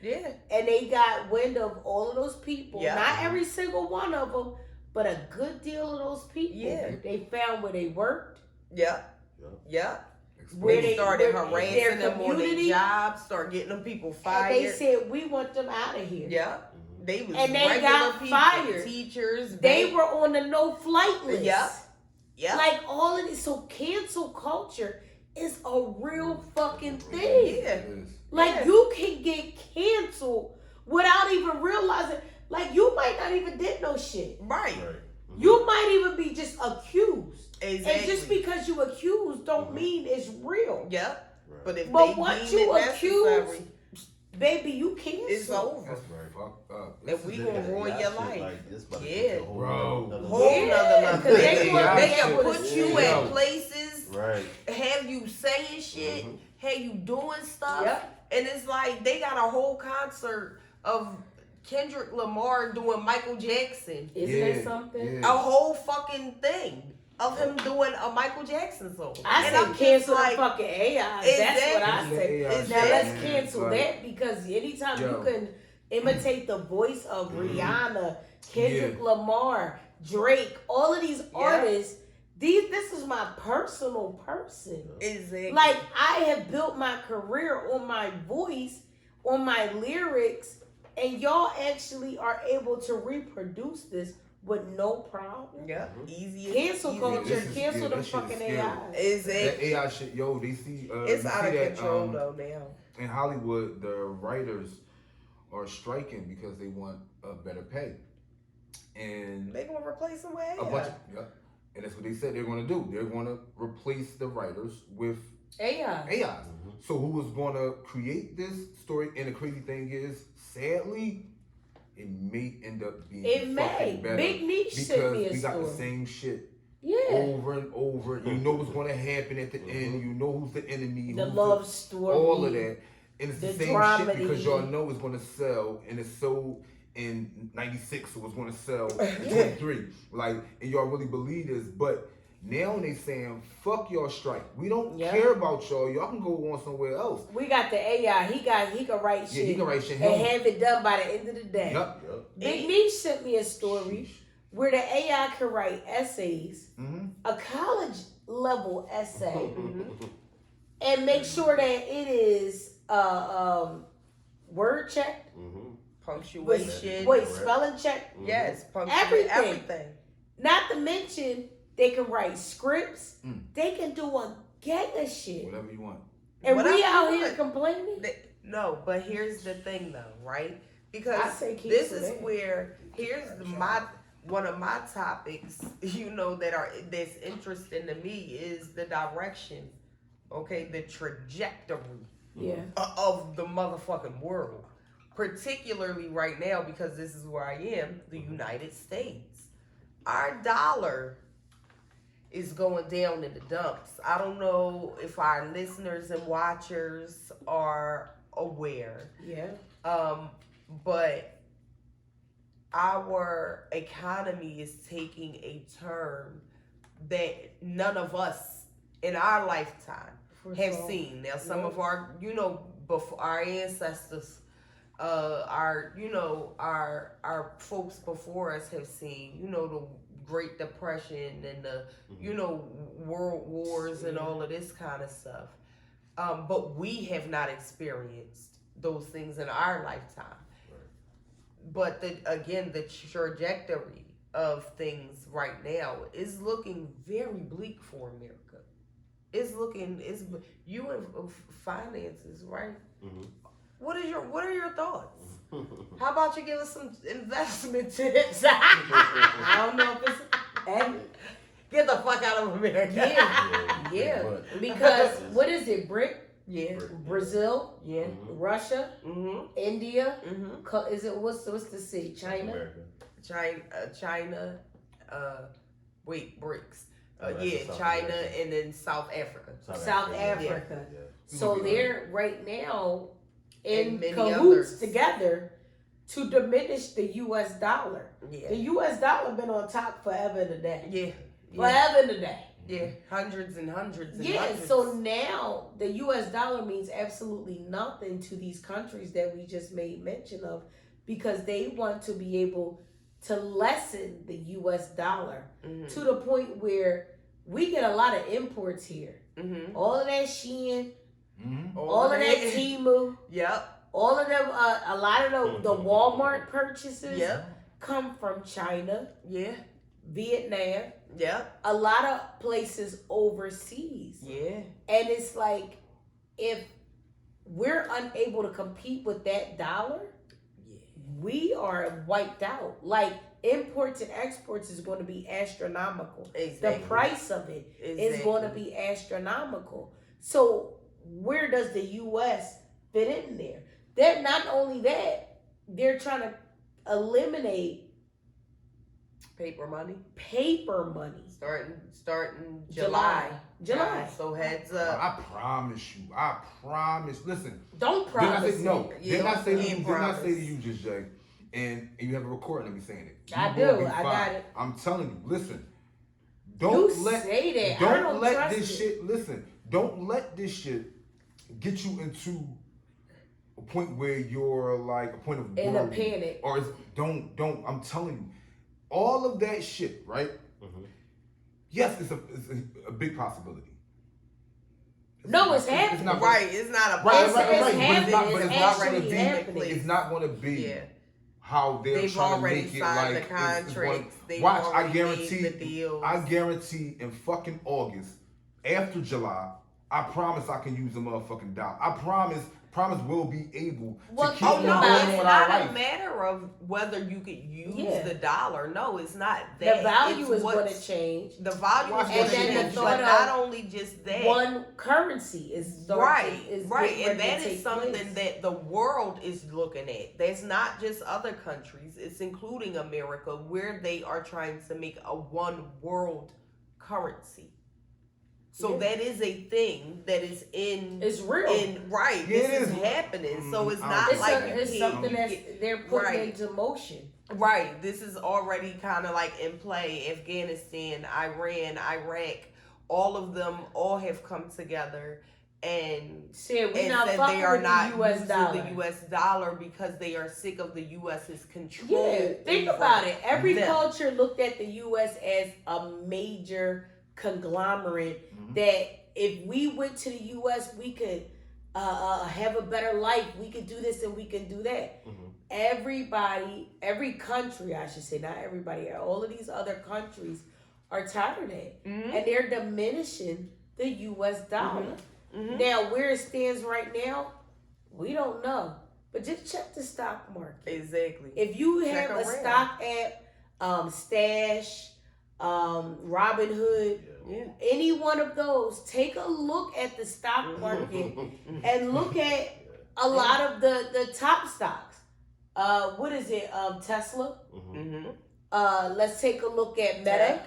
Yeah. And they got wind of all of those people. Yeah. Not every single one of them, but a good deal of those people. Yeah. They found where they worked. Yeah. Yeah. Yeah. Where They they started where harassing their them on community, their jobs, start getting them people and fired. they said, we want them out of here. Yeah. Mhm. They was And they regular got people, fired. teachers. They were on the no-flight list. Yeah. Yeah. Like all of this. So cancel culture is a real fucking thing. Yeah. It is. Like Yeah. you can get canceled without even realizing. Like you might not even did no shit. Right. Right. Mhm. You might even be just accused. Exactly. And just because you accused don't Mhm. mean it's real. Yeah. Right. But if But they once deem you it necessary, accuse, baby, you canceled. it's over. That's fucked up. And we They gonna got ruin AI your shit life. Like this, about to Yeah. go to a whole Bro. nother Whole level. Yeah, nother level. 'cause they They gonna- they they can gonna- put you Yeah. in places, Right. have you saying shit, Mhm. have you doing stuff, Yep. and it's like they got a whole concert of Kendrick Lamar doing Michael Jackson, Isn't Yeah, that something? yeah. a whole fucking thing of him doing a Michael Jackson song. I And say I'm just cancel like, the fucking AI. That's Exactly. what I It's the say. AI Now shit, let's man. cancel Like, that because anytime Yo. you can imitate the voice of Rihanna, Kendrick Yeah. Lamar, Drake, all of these Yeah. artists, this is my personal person. Exactly. Like I have built my career on my voice, on my lyrics, and y'all actually are able to reproduce this with no problem. yeah, Mhm. easy. Cancel easy. culture, this is- cancel yeah, the that shit is fucking scary. AI. Exactly. That AI shit, yo, they see. It's you out see of that, control though now. in Hollywood, the writers are striking because they want a better pay, and They gonna replace them with a AI. bunch of, and that's what they said they're going to do. They're going to replace the writers with AI. AI. Mhm. So who was going to create this story? And the crazy thing is, sadly, it may end up being It may. fucking better Big Niche sent me because a we got the story. same shit Yeah. over and over. You know what's going to happen at the end. You know who's the enemy. The who's love story. all of that, and it's the, the same dramedy. shit because y'all know it's going to sell, and it's sold in '96, so it's going to sell in '23. Like, and y'all really believe this, but now they saying, "Fuck y'all strike. We don't Yeah. care about y'all. Y'all can go on somewhere else." We got the AI. He can write Yeah, shit he can write shit. and have it done by the end of the day. Yup. Yup. Big Niche sent me a story where the AI can write essays, Mm-hmm. a college level essay, Mhm. and make sure that it is word checked, Mhm. Punctuation. wait, Correct. spelling check. Mhm. Yes, punctuation. Everything. Everything. Not to mention they can write scripts. Mm. They can do a gang of shit. Whatever you want. And Whatever we you out here want. complaining. No, but here's the thing though, right? Because I say keep this it is in. where one of my topics, that's interesting to me is the direction, okay, the trajectory Yeah. of the motherfucking world. Particularly right now, because this is where I am, the United States. Our dollar is going down in the dumps. I don't know if our listeners and watchers are aware, Yeah. but our economy is taking a turn that none of us in our lifetime For have sure. seen. Now, some Yeah. of our, before our ancestors our folks before us have seen, the Great Depression and the world wars and all of this kind of stuff. But we have not experienced those things in our lifetime. Right. But the trajectory of things right now is looking very bleak for America. You in finances, right? Mm-hmm. What are your thoughts? How about you give us some investment tips? I don't know if it's get the fuck out of America. Yeah. Because what is it? Yeah. Brazil. Yeah. Mm-hmm. Russia. Mm-hmm. India. Mm-hmm. Is it what's the C? China. China. BRICS. China and then South Africa. South Africa. Yeah. So they're right now in cahoots together to diminish the U.S. dollar. Yeah. The U.S. dollar been on top forever and a day. Yeah. Forever and a day. Yeah. Hundreds and hundreds and hundreds. So now the U.S. dollar means absolutely nothing to these countries that we just made mention of because they want to be able to lessen the U.S. dollar to the point where we get a lot of imports here. Mm-hmm. All of that Shein, all of that Temu, all of them, a lot of the Walmart purchases come from China, Vietnam, a lot of places overseas. And it's like, if we're unable to compete with that dollar, we are wiped out. Like, imports and exports is going to be astronomical. Exactly. The price of it is going to be astronomical. So where does the U.S. fit in there? That not only that, they're trying to eliminate paper money. Starting July. So heads up. I promise. Listen. Don't promise. Didn't I say to you just, Jay? And you have a recording of me saying it. I do. I got it. I'm telling you. Listen. Don't let this shit get you into a point where you're like a point of in a panic. Or don't. I'm telling you, all of that shit, right? Mm-hmm. Yes, it's a big possibility. It's happening. It's not right. It's not a happening. It's not going to be how they're trying to make it like. The contracts. I guarantee in fucking August, after July, I promise I can use the motherfucking dollar. I promise we'll be able to keep on going it's not a matter of whether you could use the dollar. No, it's not that. The value is going to change. The value is going to change. But not only just that. One currency is right. And that is something that the world is looking at. That's not just other countries. It's including America, where they are trying to make a one world currency. So that is a thing that is it's real. This is happening. So it's not it's something that they're putting into motion. Right. This is already kind of like in play. Afghanistan, Iran, Iraq, all of them have come together and said they are not using the U.S. dollar because they are sick of the U.S.'s control. Yeah, think about it. Every culture looked at the U.S. as a major conglomerate that if we went to the U.S. we could have a better life. We could do this and we can do that. Every country, I should say, not everybody, all of these other countries are tired of that. And they're diminishing the U.S. dollar. Now, where it stands right now, we don't know. But just check the stock market. Exactly. If you have a stock app, Stash, Robinhood, any one of those, take a look at the stock market and look at a lot of the top stocks. What is it? Tesla. Let's take a look at Meta.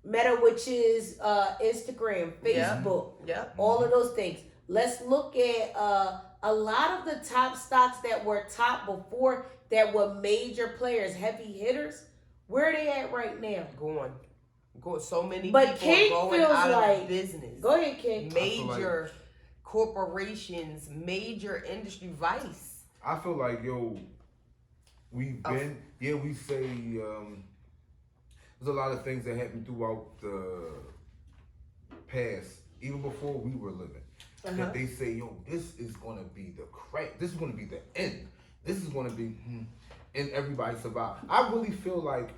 Meta, which is Instagram, Facebook, all of those things. Let's look at a lot of the top stocks that were top before, that were major players, heavy hitters. Where are they at right now? Going. So many people are going out of business. Go ahead, King. Major corporations, major industry, Vice. I feel like, yo, we say there's a lot of things that happened throughout the past, even before we were living, that they say, yo, this is gonna be the crack. This is gonna be the end. This is gonna be, and everybody survive. I really feel like,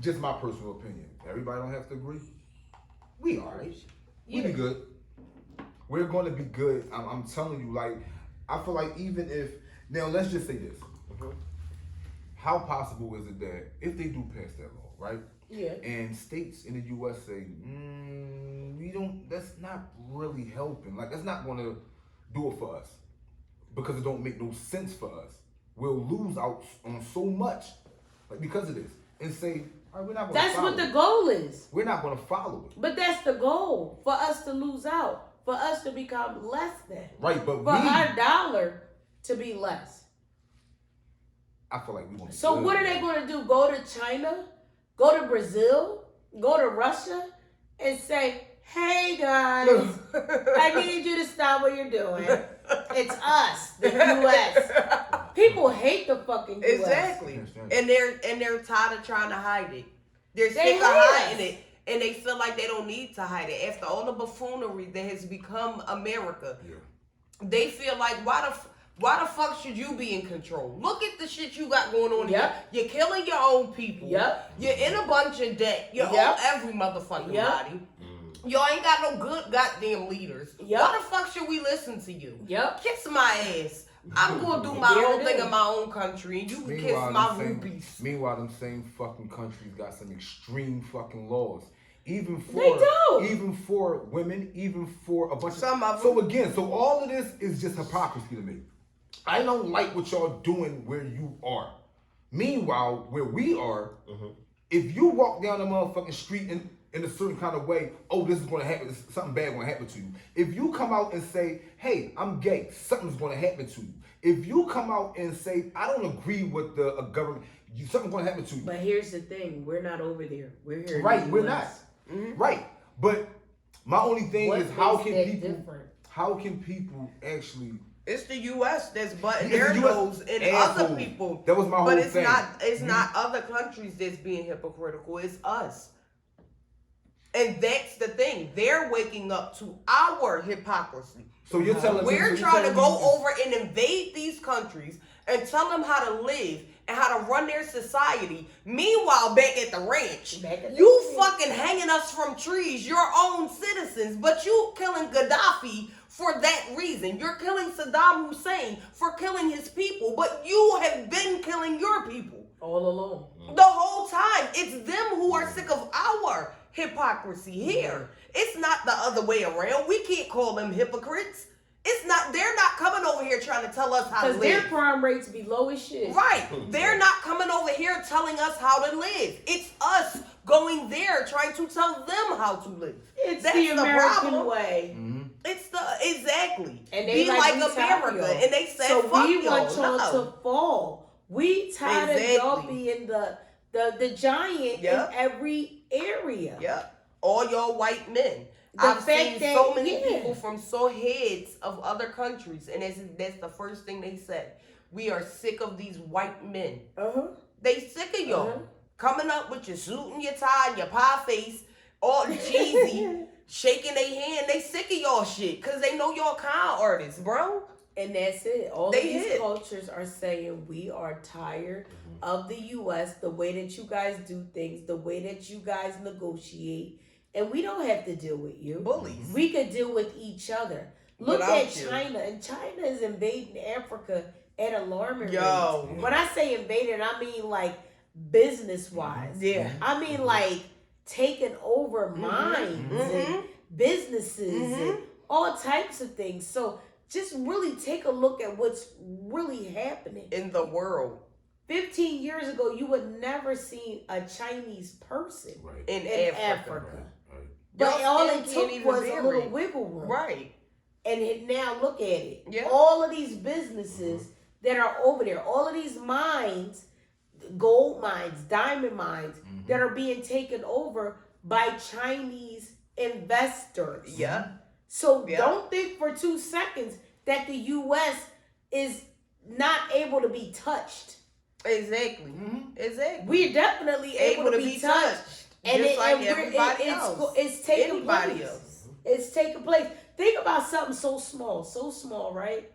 just my personal opinion. Everybody don't have to agree. We alright. We be good. We're gonna be good. I'm telling you, like, I feel like even if, now let's just say this. How possible is it that if they do pass that law, right? Yeah. And states in the U.S. say, that's not really helping. Like, that's not gonna do it for us because it don't make no sense for us. We'll lose out on so much, like, because of this. And say, all right, we're not gonna That's follow what the it. goal is. We're not gonna follow it. But that's the goal, for us to lose out, for us to become less than. Right, but for our dollar to be less. I feel like we want to. So what are they going to do? Go to China? Go to Brazil? Go to Russia? And say, hey guys, I need you to stop what you're doing. It's us, the U.S. People hate the fucking U.S. Exactly. And they're tired of trying to hide it. They're sick of hiding it. And they feel like they don't need to hide it. After all the buffoonery that has become America, they feel like, why the fuck should you be in control? Look at the shit you got going on here. You're killing your own people. You're in a bunch of debt. You owe every motherfucking body. Y'all ain't got no good goddamn leaders. Why the fuck should we listen to you? Kiss my ass. I'm gonna do my own thing in my own country, and you can kiss my rupees. Meanwhile, them same fucking countries got some extreme fucking laws. Even for women, even for a bunch of some of them. So again, all of this is just hypocrisy to me. I don't like what y'all doing where you are. Meanwhile, where we are, if you walk down the motherfucking street in a certain kind of way, oh, this is going to happen, something bad going to happen to you. If you come out and say, hey, I'm gay, something's going to happen to you. If you come out and say, I don't agree with the government, something's going to happen to you. But here's the thing, we're not over there. We're here. Right, we're not. Right. But my only thing is, how can people actually... It's the U.S. that's butting their nose in other people. That was my whole thing. But it's not other countries that's being hypocritical. It's us. And that's the thing. They're waking up to our hypocrisy. So you're telling me... We're trying to go over and invade these countries and tell them how to live and how to run their society. Meanwhile, back at the ranch, you fucking hanging us from trees, your own citizens, but you killing Gaddafi for that reason. You're killing Saddam Hussein for killing his people, but you have been killing your people. All along. The whole time. It's them who are sick of our hypocrisy here. It's not the other way around. We can't call them hypocrites. It's not, they're not coming over here trying to tell us how to live. Because their crime rates be low as shit. Right. They're not coming over here telling us how to live. It's us going there trying to tell them how to live. It's the American way. It's exactly. And they be like America. And they said, so fuck we want y'all to fall. We tired of y'all being the giant in every area. All y'all white men. I've seen so many people from heads of other countries, and that's the first thing they said. We are sick of these white men. They sick of y'all. Coming up with your suit and your tie and your pie face, all cheesy, shaking their hand. They sick of y'all shit, because they know y'all con artists, bro. And that's it. All these cultures are saying we are tired of the U.S., the way that you guys do things, the way that you guys negotiate. And we don't have to deal with you. Bullies. We could deal with each other. Look at China. And China is invading Africa at alarming rates. When I say invading, I mean like business-wise. I mean like taking over minds and businesses and all types of things. So just really take a look at what's really happening in the world. 15 years ago, you would never see a Chinese person in Africa. But all it took was a little wiggle room. Right. And now look at it. All of these businesses that are over there, all of these mines, gold mines, diamond mines, that are being taken over by Chinese investors. Yeah. So don't think for 2 seconds that the U.S. is not able to be touched. Exactly. Exactly. We're definitely able to be touched. And just like and everybody else. It's taking Anybody place. else. It's taking place. Think about something so small, right?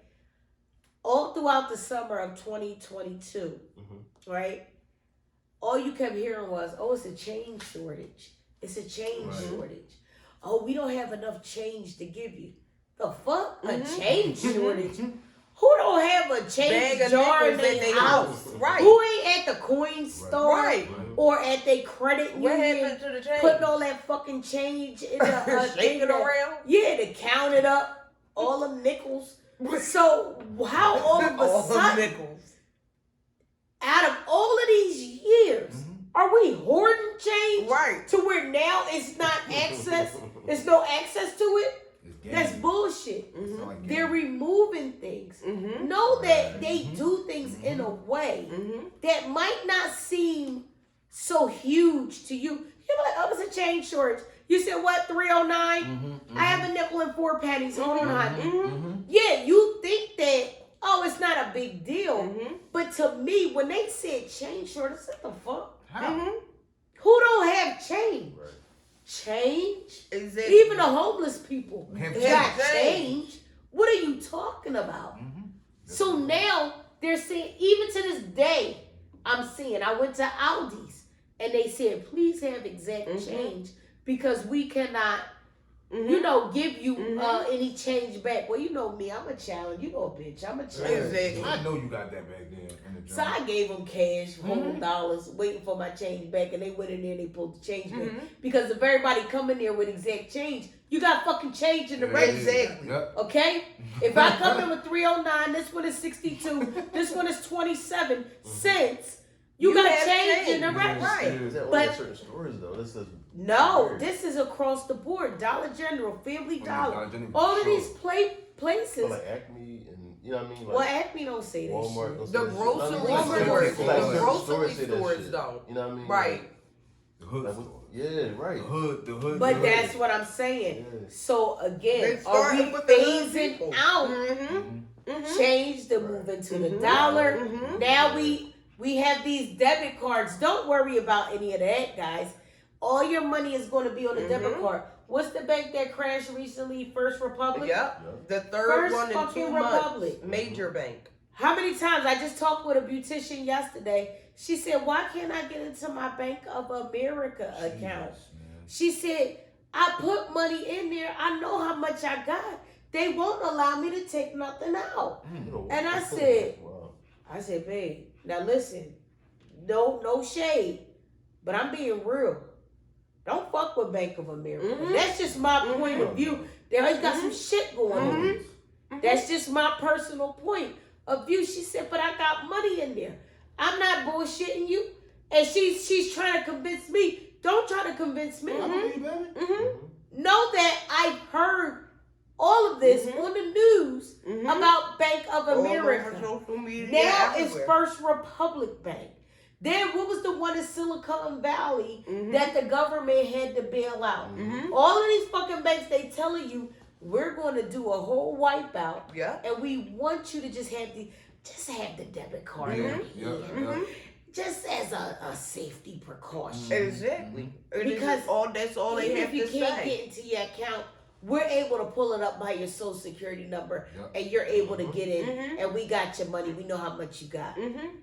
All throughout the summer of 2022, right? All you kept hearing was, "Oh, it's a change shortage. It's a change shortage. Oh, we don't have enough change to give you." The fuck? A change shortage? Who don't have a change Bag of jar in nickels at their their house? house. Right. Who ain't at the coin store Right. or at their credit What union happened to the change? putting all that fucking change in the Shake it around? Yeah, to count it up, all them nickels. So how all of a sudden, nickels. out of all of these years, are we hoarding change Right. to where now it's not access? There's no access to it. That's bullshit. They're removing things. Know that they do things in a way that might not seem so huge to you. You're like, "Oh, it's a change shortage." You said what? 309. I have a nickel and 4 pennies. Hold on, honey. Yeah, you think that? Oh, it's not a big deal. But to me, when they said change shortage, what the fuck? Who don't have change? Right. Change? Exactly. Even the homeless people Have got change. change. What are you talking about? So now they're saying, even to this day, I'm seeing, I went to Aldi's and they said, "Please have exact change because we cannot, give you any change back." Well, you know me, I'm a challenge. You know a bitch, I'm a challenge. Exactly. I know you got that back there in the So I gave them cash, whole dollars, waiting for my change back, and they went in there and they pulled the change back. Because if everybody come in there with exact change, you got fucking change in the register. Exactly. Okay? If I come in with 309, this one is 62, this one is 27 cents, you got have change in the change. register. Right. Is that only But- at certain stores though? This is No, this is across the board. Dollar General, Family Dollar, all of these places. So like Acme and you know what I mean? Like Well, Acme don't say that Walmart. shit. don't say The that shit. grocery Walmart stores, don't say that. the grocery say that stores shit. don't. You know what I mean? Right. The hood Like, store. yeah, right. The hood. But the that's hood. what I'm saying. Yeah. So again, They are we starting with the hood phasing people. out change to move into the dollar? Now we have these debit cards. Don't worry about any of that, guys. All your money is going to be on the debit card. What's the bank that crashed recently? First Republic? Yep. The third First one in fucking 2 months. Republic. Major bank. How many times? I just talked with a beautician yesterday. She said, "Why can't I get into my Bank of America account?" She said, "I put money in there. I know how much I got. They won't allow me to take nothing out." And I said, Wow. "Babe, now listen, no shade, but I'm being real. Don't fuck with Bank of America. That's just my point of view. They always got some shit going on. That's just my personal point of view." She said, "But I got money in there. I'm not bullshitting you." And she's trying to convince me. Don't try to convince me. Know that I've heard all of this on the news about Bank of America. All over social media, Now it's everywhere. First Republic Bank. Then what was the one in Silicon Valley that the government had to bail out? All of these fucking banks, they telling you, "We're going to do a whole wipeout, and we want you to just have the debit card on hand, just as a safety precaution." Exactly. Because that's all they even have if you to can't say. get into your account, we're able to pull it up by your social security number, and you're able to get in, and we got your money. We know how much you got.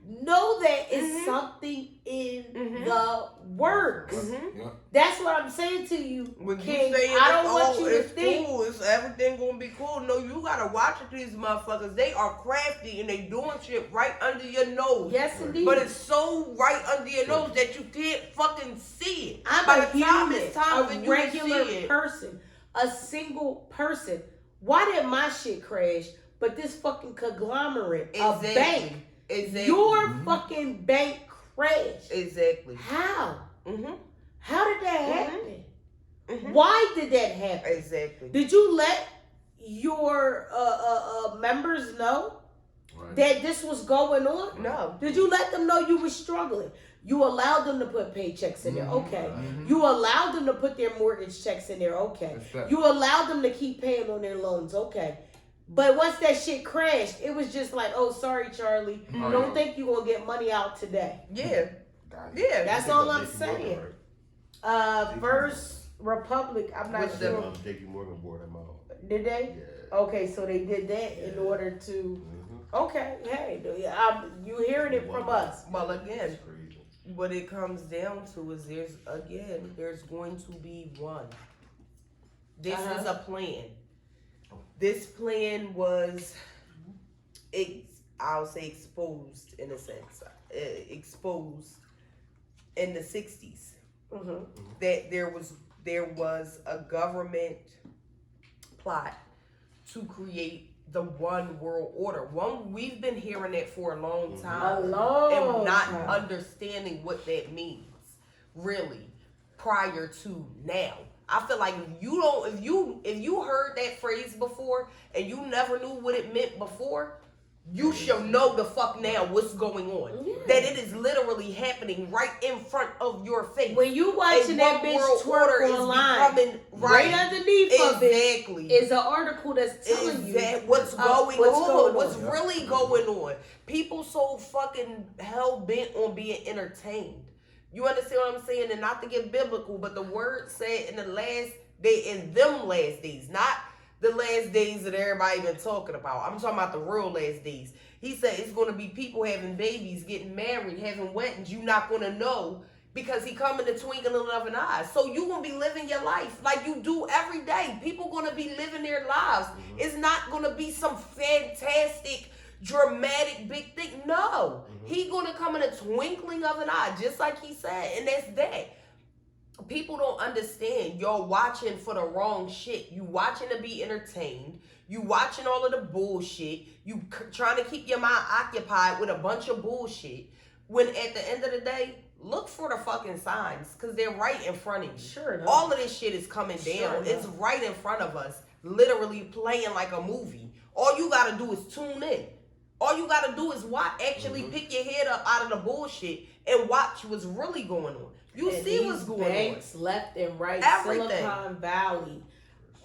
Know that it's something in the works. That's what I'm saying to you, When you King. say I don't want you to it's think. cool, it's everything gonna be cool. No, you gotta watch it, these motherfuckers. They are crafty and they doing shit right under your nose. Yes, indeed. But it's so right under your nose that you can't fucking see it. I'm By a the time human, it's time for a you to regular see it. person, a single person. Why did my shit crash? But this fucking conglomerate, a bank, your fucking bank crashed. Exactly. How? How did that happen? Why did that happen? Exactly. Did you let your members know that this was going on? No. Did you let them know you were struggling? You allowed them to put paychecks in there, okay. You allowed them to put their mortgage checks in there, okay. You allowed them to keep paying on their loans, okay. But once that shit crashed, it was just like, oh, sorry, Charlie. Oh, Don't yeah. think you gonna get money out today. Yeah. Got it. Yeah. That's all I'm saying. First Republic, I'm not With the- sure. J.P. Morgan bought them out. Did they? Yeah. Okay, so they did that in order to. Okay, hey, you hearing it from us? Well, again, That's crazy. what it comes down to is there's going to be one. This is a plan. This plan was, I'll say exposed in a sense, exposed in the 60s. That there was a government plot to create the one world order. We've been hearing that for a long time. And not understanding what that means, really, prior to now. I feel like if you heard that phrase before and you never knew what it meant before, you should know the fuck now what's going on. Yeah. That it is literally happening right in front of your face. When you watching that bitch twerk online, right underneath of it is an article that's telling you what's going on, what's on. really going on. People so fucking hell bent on being entertained. You understand what I'm saying? And not to get biblical, but the word said in them last days, not the last days that everybody been talking about. I'm talking about the real last days. He said it's going to be people having babies, getting married, having weddings. You're not going to know because he come in the twinkling of an eye. So you going to be living your life like you do every day. People going to be living their lives. It's not going to be some fantastic, dramatic, big thing. No. He going to come in a twinkling of an eye, just like he said. And that's that. People don't understand. You're watching for the wrong shit. You watching to be entertained. You watching all of the bullshit. You trying to keep your mind occupied with a bunch of bullshit. When at the end of the day, look for the fucking signs because they're right in front of you. Sure enough. All of this shit is coming down. Sure It's right in front of us, literally playing like a movie. All you gotta do is tune in. All you gotta do is watch. Actually, pick your head up out of the bullshit and watch what's really going on. You and see what's going banks left and right, Everything. Silicon Valley,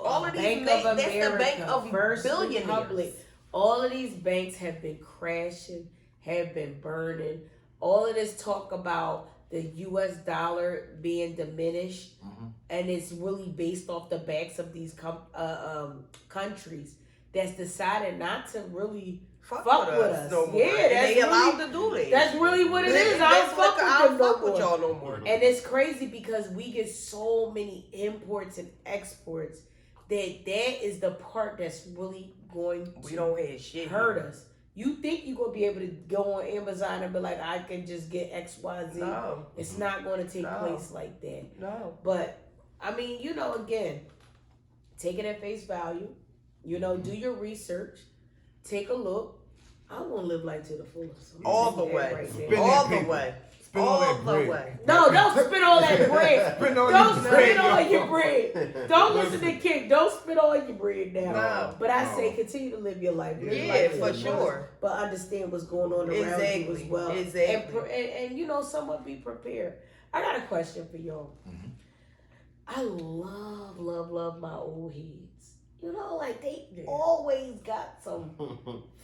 All of these Bank banks, of that's America, the bank of First billionaires. Republic. All of these banks have been crashing, have been burning. All of this talk about the U.S. dollar being diminished, and it's really based off the backs of these countries that's decided not to really fuck with us. no more. Yeah, And that's they allowed really, to do that. that's really what it is. I don't fuck with y'all no more. And it's crazy because we get so many imports and exports that is the part that's really going We to don't have shit. hurt us. You think you're going to be able to go on Amazon and be like, I can just get XYZ. No. It's not going to take No. place like that. No. But, I mean, again, take it at face value. Do your research. Take a look. I want to live life to the fullest. All the way. Spend All that the paper. way. Spend all that All the bread. way. No, don't spend all that bread. Spend all Don't your spend bread, all yo. your bread. Don't listen to Kick. Don't spend all your bread now. No. But I say continue to live your life. Live Yeah, life to for the sure. fullest, but understand what's going on around you as well. Exactly. And somewhat be prepared. I got a question for y'all. I love my old heads. Like they always got some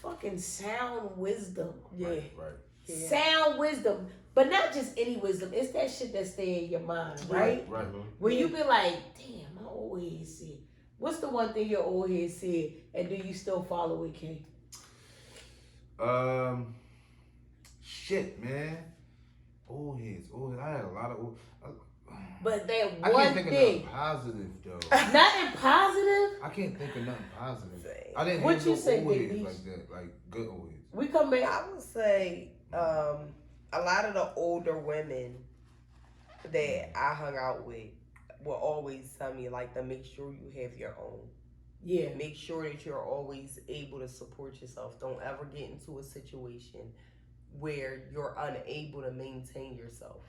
fucking sound wisdom. Yeah. Right. Yeah. Sound wisdom. But not just any wisdom. It's that shit that stay in your mind, right? Right. Where you be like, damn, my old head said. What's the one thing your old head said? And do you still follow it, King? Shit, man. Old heads. I had a lot of old. But that I one can't think of thing. nothing positive though. Nothing positive? I can't think of nothing positive. I didn't What have you no say, old Big heads Beach? like that, like good old heads. We come back. I would say a lot of the older women that I hung out with will always tell me like to make sure you have your own. Yeah. Make sure that you're always able to support yourself. Don't ever get into a situation where you're unable to maintain yourself.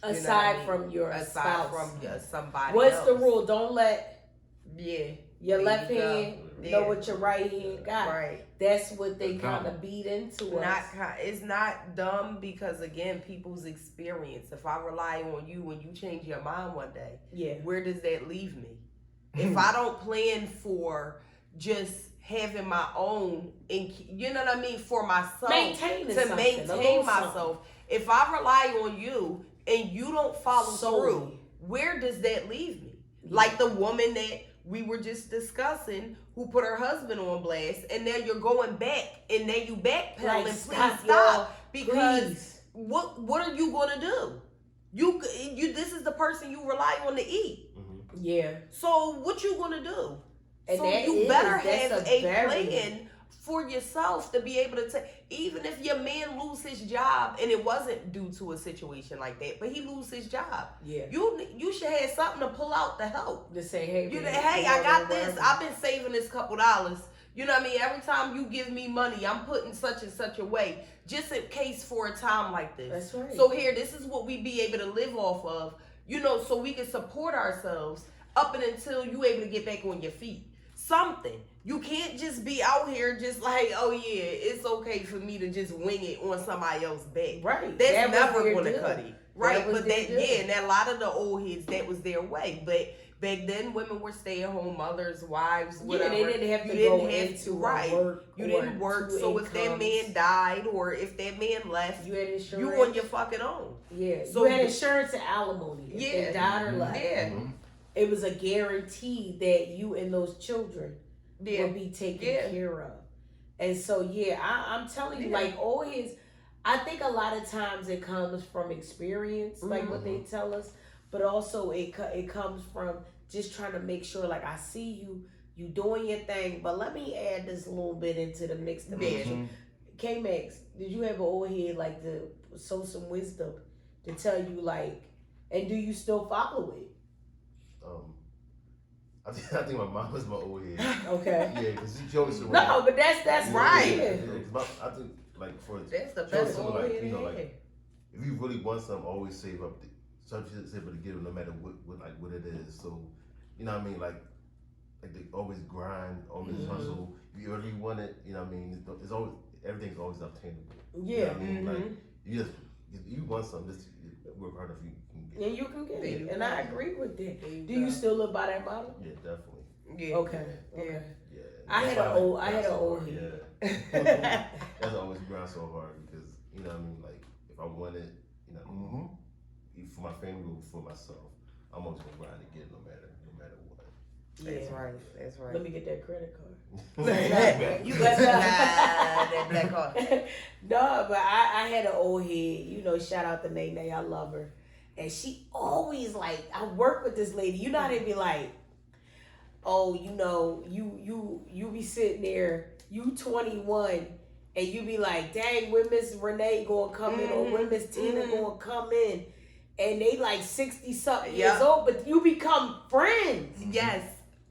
Aside from your Aside spouse. from somebody What's else. the rule? Don't let Yeah. your There left you go. hand Yeah. know what your right hand got. Right. That's what they That's kind dumb. of beat into us. It's not dumb because again, people's experience. If I rely on you and you change your mind one day, Yeah. where does that leave me? If I don't plan for just having my own, and you know what I mean, for myself, Maintaining to something, a maintain little myself. If I rely on you and you don't follow Solely. through, where does that leave me? Like the woman that we were just discussing, who put her husband on blast, and now you're going back, and now you backpedaling. Like, Please stop, stop, because please. what are you gonna do? You this is the person you rely on to eat. Yeah. So what you gonna do? And so that you is- better that's have a a very- plan for yourself to be able to take. Even if your man lose his job, and it wasn't due to a situation like that, but he lose his job, Yeah. you should have something to pull out to help. To say, hey, You babe, hey, you I know, got whatever. this. I've been saving this couple dollars. You know what I mean? Every time you give me money, I'm putting such and such away, just in case for a time like this. That's right. So here, this is what we be able to live off of, you know, so we can support ourselves up and until you able to get back on your feet. Something. You can't just be out here just like, oh yeah, it's okay for me to just wing it on somebody else's back. Right. That's That was never their going to deal. cut it. Right. was But their that, deal. yeah, and a lot of the old heads, that was their way. But back then, women were stay-at-home mothers, wives, whatever. Yeah, they didn't have to You go didn't have into to, a right. work. You or didn't work. two So if that incomes. man died or if that man left, You had insurance. you on your fucking own. Yeah. So you had insurance and alimony. If Yeah. they died or left. Yeah. It was a guarantee that you and those children Yeah. will be taken Yeah. care of. And so, yeah, I'm telling you, Yeah. like, all his, I think a lot of times it comes from experience, like what they tell us, but also it comes from just trying to make sure, like, I see you doing your thing, but let me add this little bit into the mix to make sure. K-Max, did you have an old head, like, to sow some wisdom to tell you, like, and do you still follow it? I think my mom was my old head. Okay. Yeah, because she always said, No, but that's right. Yeah. I think like for That's the she always best told me, old like, head. you know, like if you really want something, always save up. Something save up to get it, no matter what it is. So you know what I mean, like they always grind, always hustle. If you really want it, you know what I mean. It's always everything's always obtainable. Yeah. You know what I mean, like you want something, just work hard if you can get it. And you can get There it. you And go. I agree with that. There you Do you go. still live by that model? Yeah, definitely. Yeah. Okay. Yeah. Okay. Yeah. I had That's an why old- I had grind an so old hard, head. Yeah. That's always grind so hard because you know what I mean. Like if I want it, you know, for my family or for myself, I'm always gonna grind to get it, no matter what. That's right. That's right. Let me get that credit card. You But, got that black card. No, but I had an old head. You know, shout out to Nene. I love her. And she always like, I work with this lady. You know how they be like, oh, you know, you be sitting there, you 21, and you be like, dang, when Miss Renee gonna come in, or when Miss Tina gonna come in, and they like 60 something years old, but you become friends. Yes.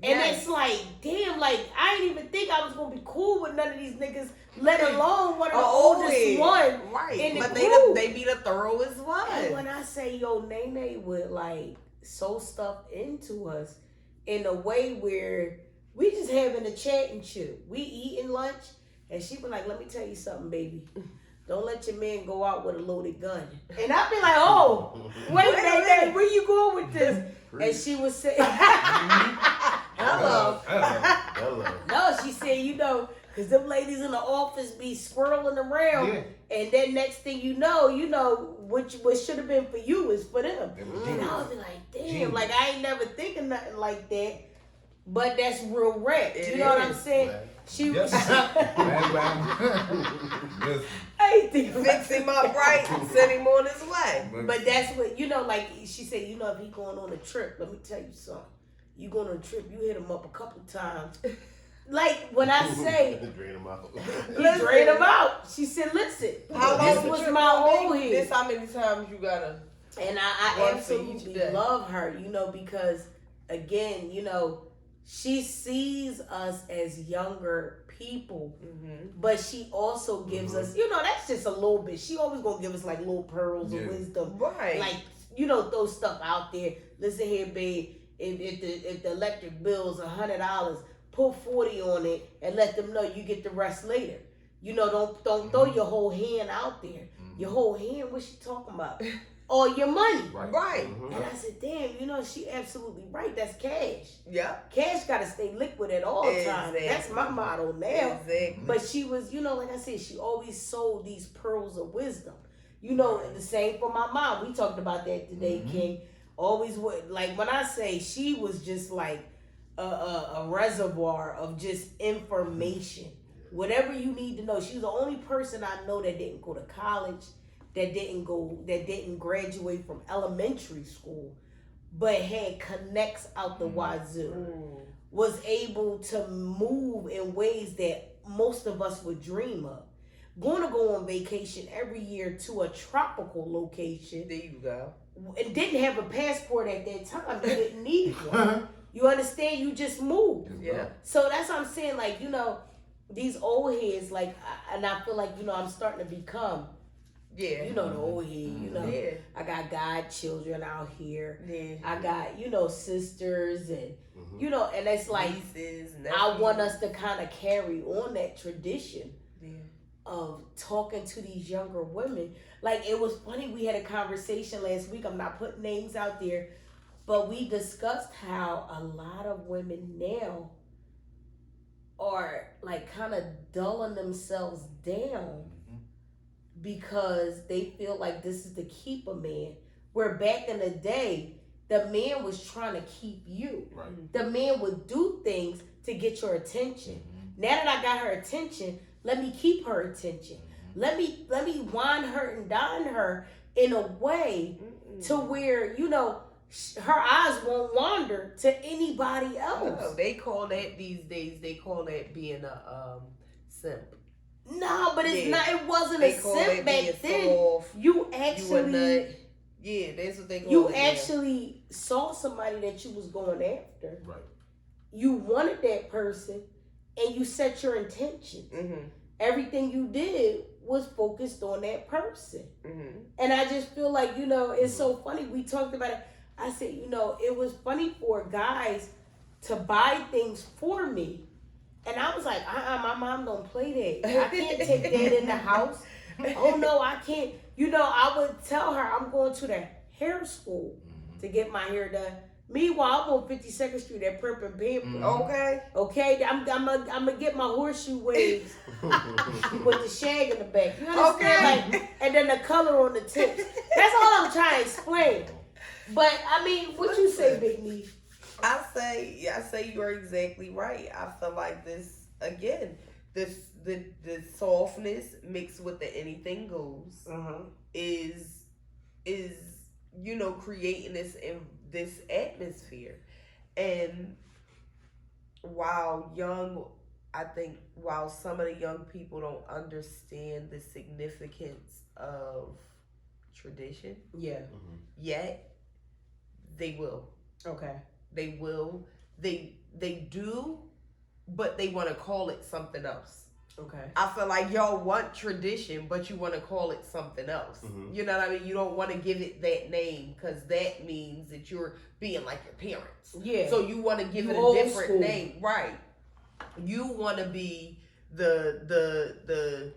And Yes. it's like, damn, like, I didn't even think I was gonna be cool with none of these niggas, let alone one of the oldest one. Right. in the But group. they be the thoroughest And one. when I say, yo, Nene would like sew stuff into us in a way where we just having a chat and chill. We eating lunch, and she be like, let me tell you something, baby. Don't let your man go out with a loaded gun. And I be like, oh, wait, Nene, where you going with this? And she was saying, hello. Hello. No, she said, you know, because them ladies in the office be swirling around. Yeah. And then next thing you know, what should have been for you is for them. And I was like, damn, Genius. like I ain't never thinking nothing like that. But that's real rap. It You know what I'm is. saying? She was. Yes. Yes. I ain't thinking Fix him up right and send him on his way. But that's what, like she said, if he going on a trip, let me tell you something. You going on a trip, you hit him up a couple times. Like when I say, Drain them out. you drain him out. She said, listen, How this long the was trip my gonna old be? head. This how many times you gotta. And I One for each absolutely day. love her, because again, she sees us as younger people, but she also gives us, that's just a little bit. She always gonna give us like little pearls of wisdom, Right. like throw stuff out there. Listen here, babe. If the electric bill's $100, put 40 on it and let them know you get the rest later. Don't throw your whole hand out there. Your whole hand, what she talking about? all your money. Right. And I said, damn, you know, she absolutely right. That's cash. Yeah. Cash got to stay liquid at all times. That's my motto now. Exactly. But she was, you know, like I said, she always sold these pearls of wisdom. You know, the same for my mom. We talked about that today, King. Always would, like, when I say she was just like a reservoir of just information. Whatever you need to know. She was the only person I know that didn't go to college, that didn't graduate from elementary school, but had connects out the wazoo. Was able to move in ways that most of us would dream of. Going to go on vacation every year to a tropical location. There you go. And didn't have a passport at that time. You didn't need one. You understand? You just moved. Yeah. So that's what I'm saying. Like, you know, these old heads, like, and I feel like, you know, I'm starting to become, you know, the old head, you know. Yeah. I got godchildren out here. Yeah. I got, you know, sisters and, you know, and it's like, Nieces, I want us to kind of carry on that tradition of talking to these younger women. Like, it was funny, we had a conversation last week, I'm not putting names out there, but we discussed how a lot of women now are like kind of dulling themselves down because they feel like this is to keep a man. Where back in the day, the man was trying to keep you. Right. The man would do things to get your attention. Now that I got her attention, let me keep her attention. Let me wine her and dine her in a way to where, you know, her eyes won't wander to anybody else. No, they call that these days. They call that being a simp. No, but it's not. It wasn't They a call simp that back being then. soft. You You a actually, nut. Yeah, that's what they call you it. actually saw somebody that you was going after. Right. You wanted that person, and you set your intention. Everything you did was focused on that person. And I just feel like, you know, it's so funny. We talked about it. I said, you know, it was funny for guys to buy things for me. And I was like, my mom don't play that. I can't take that in the house. Oh, no, I can't. You know, I would tell her I'm going to the hair school to get my hair done. Meanwhile, I'm on 52nd Street at Perp and Pamper. Okay, I'm gonna get my horseshoe waves with the shag in the back. You understand? Like, and then the color on the tips. That's all I'm trying to explain. But I mean, what you say, Big Me? I say you're exactly right. I feel like this again. The softness mixed with the anything goes is you know creating this atmosphere. And while some of the young people don't understand the significance of tradition yet, they will. Okay. They will. They do, but they want to call it something else. Okay. I feel like y'all want tradition, but you want to call it something else. You know what I mean? You don't want to give it that name because that means that you're being like your parents. Yeah. So you want to give it a old different school. name, right? You want to be the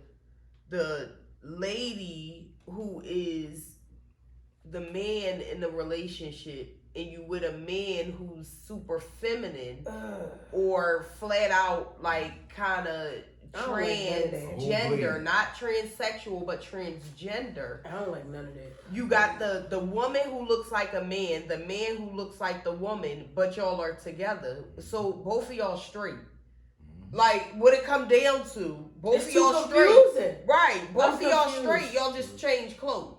lady who is the man in the relationship, and you with a man who's super feminine or flat out like kind of transgender, not transsexual, but transgender. I don't like none of that. You got the woman who looks like a man, the man who looks like the woman, but y'all are together. So both of y'all straight. Like what it come down to, both It's of too y'all confusing. straight. Right, both of y'all confused. straight. Y'all just change clothes.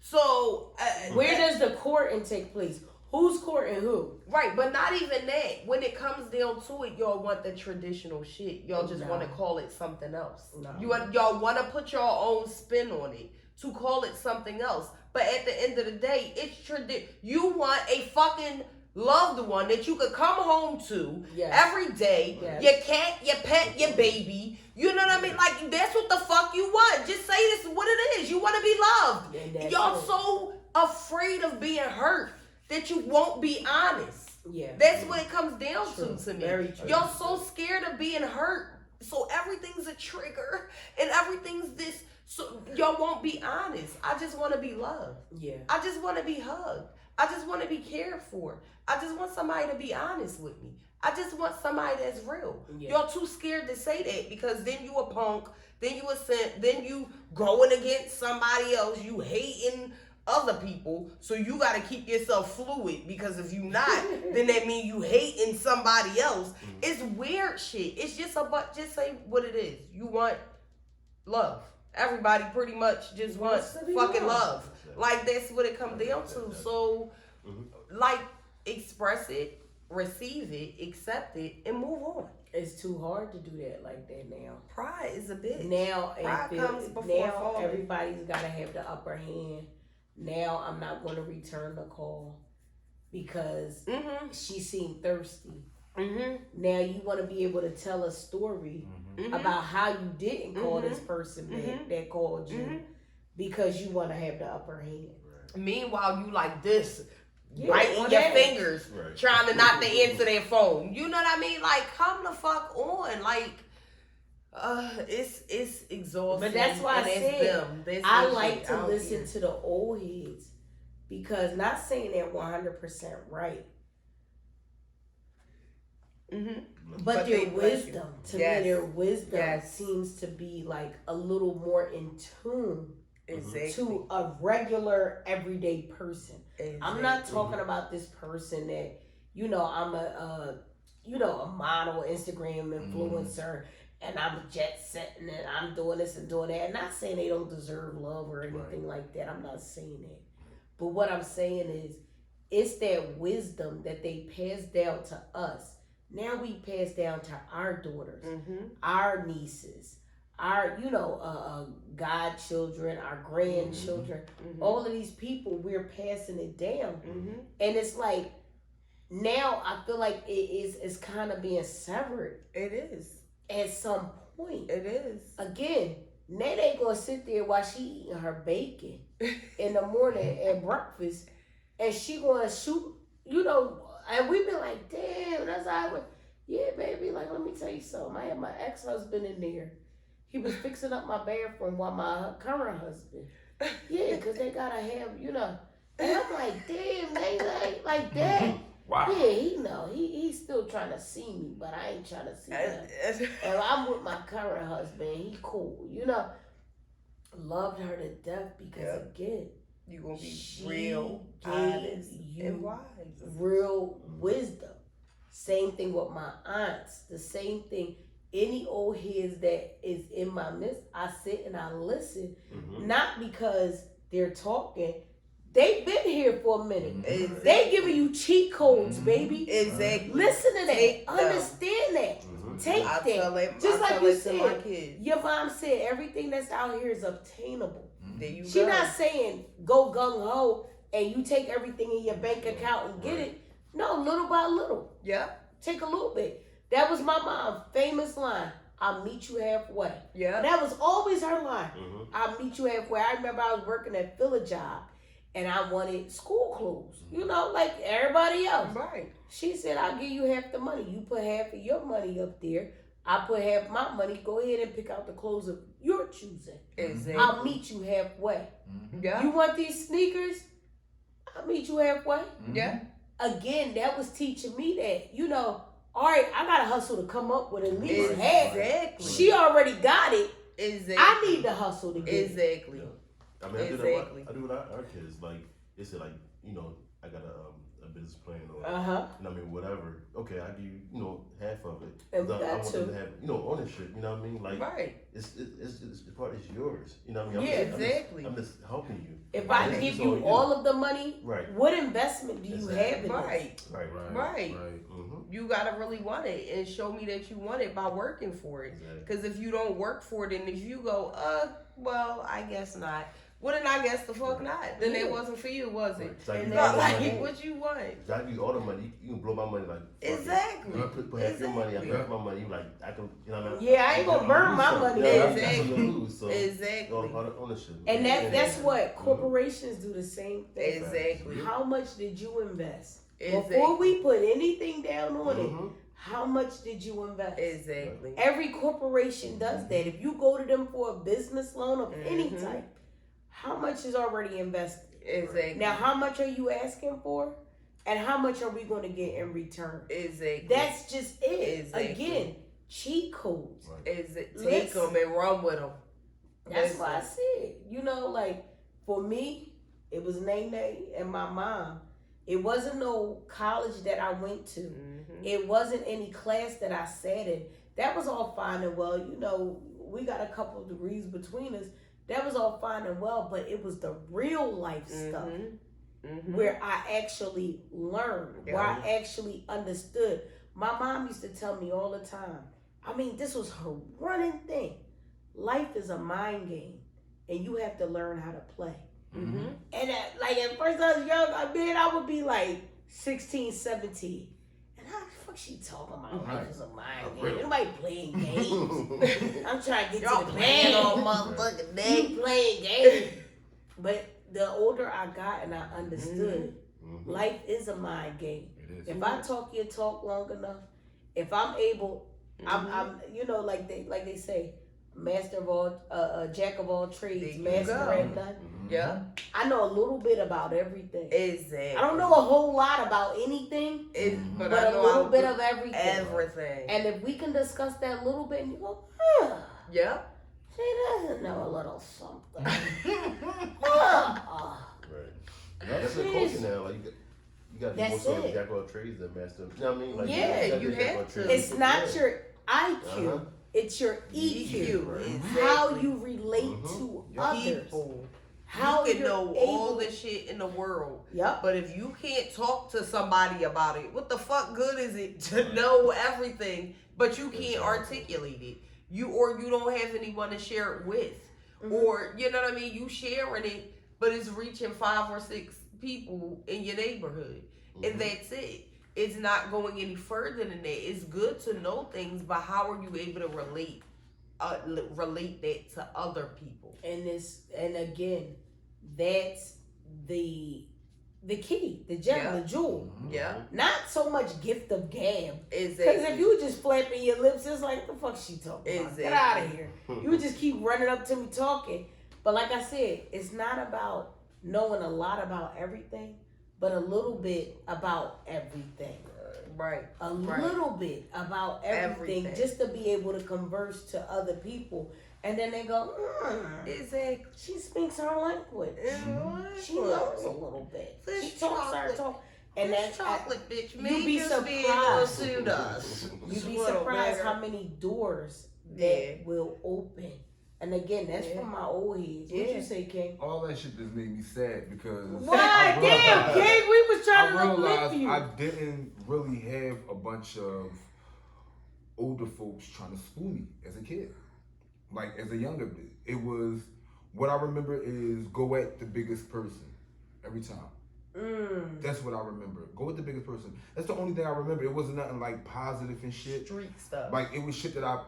So Where does the courting take place? Who's courting who? Right, but not even that. When it comes down to it, y'all want the traditional shit. Y'all just want to call it something else. No. Y'all want to put your own spin on it to call it something else. But at the end of the day, it's tradition. You want a fucking loved one that you could come home to every day. Yes. Your cat, your pet, your baby. You know what I mean? Like, that's what the fuck you want. Just say this is what it is. You want to be loved. Y'all so afraid of being hurt that you won't be honest. Yeah. That's what it comes down to me. Very true. Y'all so scared of being hurt. So everything's a trigger and everything's this So y'all won't be honest. I just want to be loved. Yeah. I just want to be hugged. I just want to be cared for. I just want somebody to be honest with me. I just want somebody that's real. Yeah. Y'all too scared to say that because then you a punk, then you a simp, then you going against somebody else, you hating other people, so you got to keep yourself fluid because if you not, then that means you hating somebody else. It's weird shit. It's just just say what it is. You want love. Everybody pretty much just wants fucking love. Like that's what it comes down to. So like express it, receive it, accept it, and move on. It's too hard to do that like that now. Pride is a bitch. Now, Pride comes before now falling. everybody's got to have the upper hand. Now I'm not going to return the call because she seemed thirsty. Now you want to be able to tell a story about how you didn't call this person back that called you because you want to have the upper hand. Meanwhile, you like this. Yeah, biting on your that. fingers, trying to not to answer their phone. You know what I mean? Like, come the fuck on. Like, it's exhausting. But that's why I said I like to listen here. to the old heads because not saying they're 100% right, but their wisdom to me, their wisdom seems to be like a little more in tune to a regular everyday person. I'm not talking about this person that I'm a model, Instagram influencer, and I'm jet setting and I'm doing this and doing that. Not saying they don't deserve love or anything like that. I'm not saying that. But what I'm saying is, it's that wisdom that they pass down to us. Now we pass down to our daughters, our nieces, our godchildren, our grandchildren. All of these people, we're passing it down, and it's like now I feel like it's kind of being severed. It is at some point. It is again. Nene ain't gonna sit there while she eating her bacon in the morning at breakfast, and she gonna shoot, and we been like, damn, that's how I went. Yeah, baby, like, let me tell you something. I had my ex-husband in there. He was fixing up my bathroom while my current husband. Yeah, because they gotta have, And I'm like, damn, they like that. Wow. Yeah, he know. He's still trying to see me, but I ain't trying to see him. And I'm with my current husband. He cool, Loved her to death because, again, you gonna be real, honest, and wise. Real wisdom. Same thing with my aunts. The same thing. Any old heads that is in my midst, I sit and I listen. Not because they're talking. They've been here for a minute. Exactly. They giving you cheat codes, baby. Exactly. Listen to that. Understand that. Take that. Just like you said, your mom said everything that's out here is obtainable. She's not saying go gung ho and you take everything in your bank account and get it. No, little by little. Yeah. Take a little bit. That was my mom's famous line. I'll meet you halfway. Yeah. That was always her line. I'll meet you halfway. I remember I was working at Filler Job and I wanted school clothes. Like everybody else. Right. She said, I'll give you half the money. You put half of your money up there. I put half my money. Go ahead and pick out the clothes of your choosing. Exactly. I'll meet you halfway. Yeah. You want these sneakers? I'll meet you halfway. Yeah. Again, that was teaching me that, all right, I got to hustle to come up with at least half. Exactly. She already got it. Exactly. I need to hustle to get it. Exactly. I mean, I do with our kids. Like, it's like, I got a business plan or, whatever. Okay, I give you, half of it. And we I got want them to have, ownership, Like, right. It's part is yours. Exactly. I'm just helping you. If I give you all of the money, right. What investment do you have in Right. this? Right. You gotta really want it and show me that you want it by working for it. Because if you don't work for it, and if you go, well, I guess not. Well, then I guess the fuck not. Then it wasn't for you, was it? Right. And not like what you want. I give you all the money. You can blow my money like exactly. You put half your money, I put half my money. You like I can, Yeah, I ain't gonna burn my money. Exactly. All the ownership. And that's what corporations do the same thing. Exactly. How much did you invest? Before we put anything down on it, how much did you invest? Exactly. Every corporation does that. If you go to them for a business loan of any type, how much is already invested? Exactly. Now, how much are you asking for? And how much are we going to get in return? Exactly. That's just it. Exactly. Again, cheat codes. Is it take them and run with them? That's why I said, you know, like for me, it was Nene and my mom. It wasn't no college that I went to. It wasn't any class that I sat in. That was all fine and well. You know, we got a couple of degrees between us. That was all fine and well, but it was the real life stuff where I actually learned, where I actually understood. My mom used to tell me all the time, I mean, this was her running thing. Life is a mind game, and you have to learn how to play. And like at first I was young, I would be like 16, 17. And how the fuck she talking about life is a mind game? Nobody playing games. I'm trying to get Y'all to the playing game. all motherfucking day. You playing games. But the older I got and I understood, life is a mind game. If I talk your talk long enough, if I'm able, I'm you know, like they say, master of all, jack of all trades, master at none. Yeah. I know a little bit about everything. Exactly. I don't know a whole lot about anything, but but I a know little bit of everything. Everything. And if we can discuss that little bit, and you go, Yeah. she doesn't know a little something. That's the culture now. Like you got to be more sort of jack of all trades than master. You know what I mean? Like, you have to. It's not your IQ. It's your EQ. How you relate to others. People. How you can know all the shit in the world. Yep. But if you can't talk to somebody about it, what the fuck good is it to know everything, but you can't articulate it? You don't have anyone to share it with. Or, you know what I mean? You sharing it, but it's reaching 5 or 6 people in your neighborhood. And that's it. It's not going any further than that. It's good to know things, but how are you able to relate that to other people? And again, that's the key, the gem, the jewel. Yeah. Not so much gift of gab. Exactly. Because if you just flapping your lips, it's like, the fuck she talking about? Get out of here. You would just keep running up to me talking. But like I said, it's not about knowing a lot about everything, but a little bit about everything. Right. A little bit about everything, just to be able to converse to other people. And then they go, Exactly. she speaks her language. She knows a little bit. She talks her talk. And that's chocolate, bitch. You'd be surprised. You'd be surprised how many doors that will open. And again, that's from my old heads. What you say, King? All that shit just made me sad because what? Damn, King, we was trying to uplift you. I didn't really have a bunch of older folks trying to school me as a kid. Like as a younger bit. It was, what I remember is go at the biggest person every time. That's what I remember. Go with the biggest person. That's the only thing I remember. It wasn't nothing like positive and shit. Street stuff. Like it was shit that I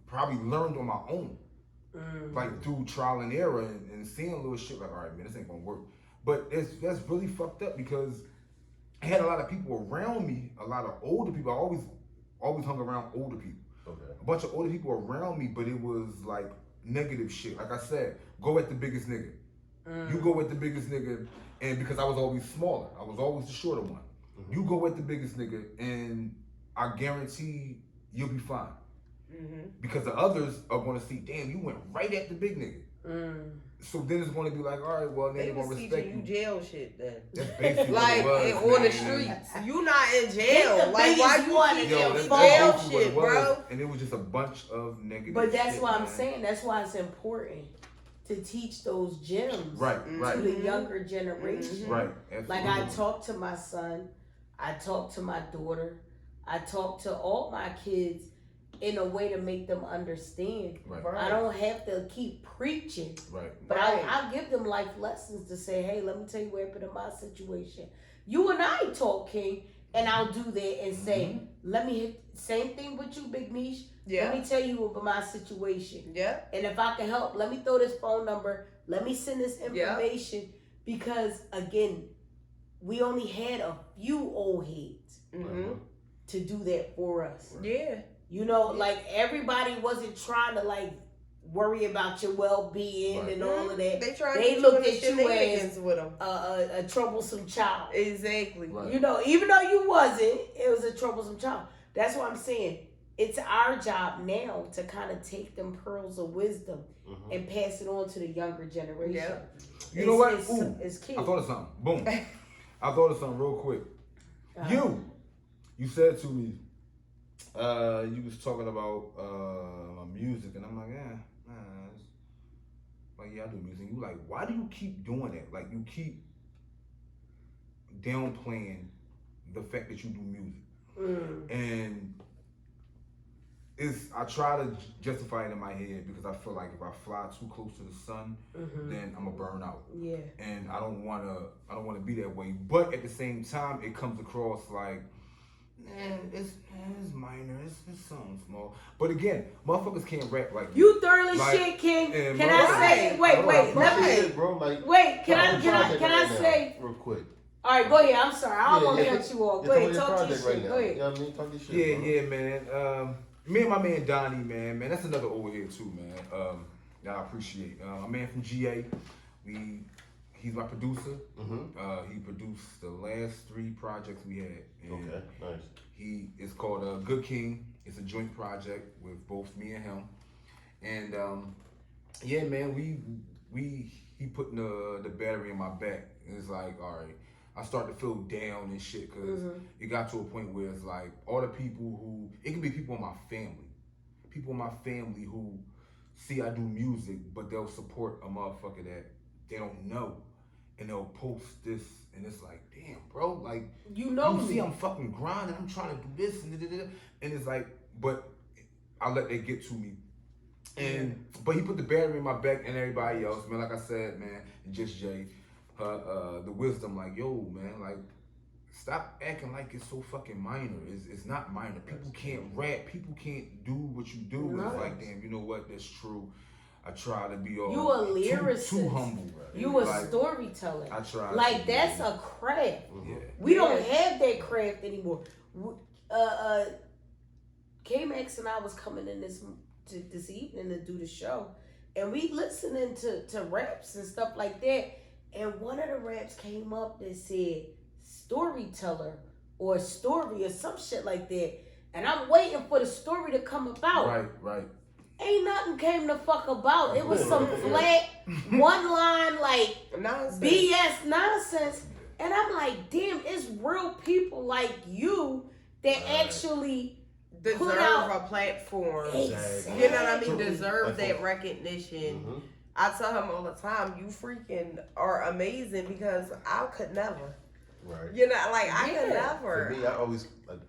probably learned on my own. Like through trial and error and seeing little shit like, all right, man, this ain't gonna work. But that's really fucked up because I had a lot of people around me, a lot of older people. I always hung around older people. Okay. A bunch of older people around me, but it was like negative shit. Like I said, go at the biggest nigga. You go at the biggest nigga, and because I was always smaller, I was always the shorter one. You go at the biggest nigga, and I guarantee you'll be fine. Because the others are going to see, damn, you went right at the big nigga. So then it's going to be like, all right, well, they're going to respect you jail shit then. That's basically like what it was, on man. the streets. You not in jail. Like why you keep Yo, in that's jail basically shit, what it was. bro? And it was just a bunch of negative But that's shit, why man. I'm saying, that's why it's important to teach those gems right. to the younger generation. Right, absolutely. Like I talk to my son, I talk to my daughter, I talk to all my kids in a way to make them understand. Right. I don't have to keep preaching, Right. but I'll give them life lessons to say, hey, let me tell you what happened in my situation. You and I talk, King, and I'll do that and say, let me hit, same thing with you, Big Niche. Yeah. Let me tell you about my situation. Yeah. And if I can help, let me throw this phone number. Let me send this information. Because, again, we only had a few old heads. to do that for us. Yeah. You know, like everybody wasn't trying to like worry about your well-being and all of that. They looked at you as as with them. a troublesome child. Exactly. Right. You know, even though you wasn't, it was a troublesome child. That's what I'm saying. It's our job now to kind of take them pearls of wisdom and pass it on to the younger generation. Yeah. You know what? It's key. I thought of something. Boom. I thought of something real quick. You said to me, you was talking about my music, and I'm like, yeah, I do music. You like, why do you keep doing that? Like, you keep downplaying the fact that you do music, and I try to justify it in my head because I feel like if I fly too close to the sun, then I'm gonna burn out. Yeah. And I don't wanna be that way. But at the same time, it comes across like, it's minor. It's something small. But again, motherfuckers can't rap like you thoroughly like, shit, King. and Can I say? Wait. Let me. bro. Like, Wait. Can I say? Real quick. All right, go ahead. I'm sorry. I don't want to cut you off. Go ahead. Talk Talk your shit. shit. Go ahead. You know what I mean? Talk this shit. Yeah, man. Me and my man Donnie, man, that's another over here too, man. That I appreciate. My man from GA, he's my producer. He produced the last 3 projects we had. And Okay, nice. it's called Good King. It's a joint project with both me and him. And yeah, man, he putting the battery in my back. And it's like, all right. I start to feel down and shit because it got to a point where it's like all the people it can be people in my family who see I do music, but they'll support a motherfucker that they don't know, and they'll post this, and it's like, damn, bro, like you know see I'm fucking grinding, I'm trying to do this and it's like, but I let that get to me. But he put the battery in my back and everybody else, man. Like I said, man, just Jay. The wisdom, like, yo, man, like, stop acting like it's so fucking minor. It's not minor. People can't rap. People can't do what you do. No. It's like, damn, you know what? That's true. I try to be all you a lyricist. Too humble. You a like, storyteller. I try. Like that's a craft. Yeah. We don't have that craft anymore. K-Max and I was coming in this evening to do the show, and we listening to raps and stuff like that. And one of the raps came up that said storyteller or story or some shit like that. And I'm waiting for the story to come about. Right. Ain't nothing came to fuck about. It was some flat, one line, like, nonsense. BS nonsense. And I'm like, damn, it's real people like you that actually deserve a platform. Exactly. You know what I mean? Deserve that recognition. I tell him all the time, you freaking are amazing because I could never. Right. You know, like I could never. For me, I always like,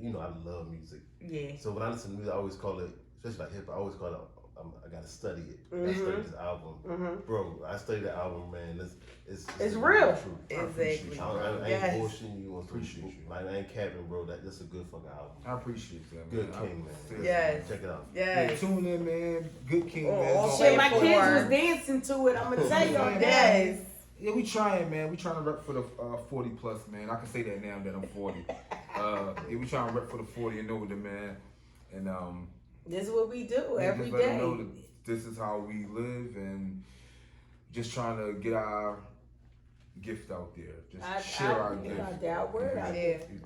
I love music. Yeah. So when I listen to music, I always call it, especially like hip hop, I always call it, I gotta study it. I gotta study this album. Bro, I studied the album, man. It's real. Exactly. I ain't bullshitting you on appreciate you. Like, I ain't capping, bro. That's a good fucking album. I appreciate that, Good man. King, man. Yes. Check it out. Yeah, tune in, man. Good King, man. Oh, shit, my kids was dancing to it. I'm gonna tell y'all that. Yes. Yeah, we trying, man. We trying to rep for the 40 plus, man. I can say that now that I'm 40. Yeah, we trying to rep for the 40 and older, man. And this is what we do every just let them day. know that this is how we live, and just trying to get our gift out there. Just share our gift.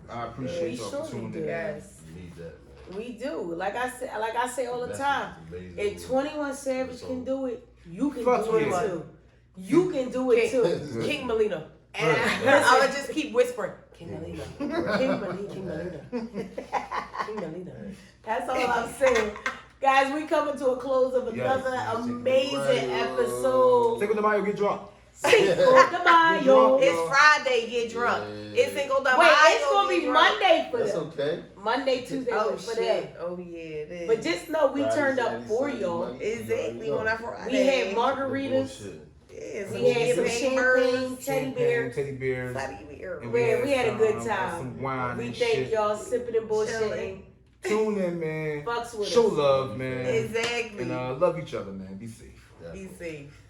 I appreciate y'all for tuning in. Yes. You need that, man. We do. Like I say all the time. If 21 Savage can do it, you can do it too. You can do it too. King Melina. And I would just keep whispering, King Melina. King Melina. That's all I'm saying. Guys, we coming to a close of another amazing episode. Cinco de Mayo, get drunk. Cinco de Mayo. It's Friday, get drunk. It's Cinco de Mayo. Wait, it's going to be Monday for That's them. okay. Monday, Tuesday for them. Oh, yeah, it is. But just know we turned up for Sunday, y'all. Monday, Exactly on that Friday. We had margaritas. Yes, We had some champagne, teddy bears. We had a good time. Some wine We and thank shit. y'all sipping and bullshitting. Tune in, man. Fucks with Show us. love, man. Exactly. And love each other, man. Be safe. Be safe.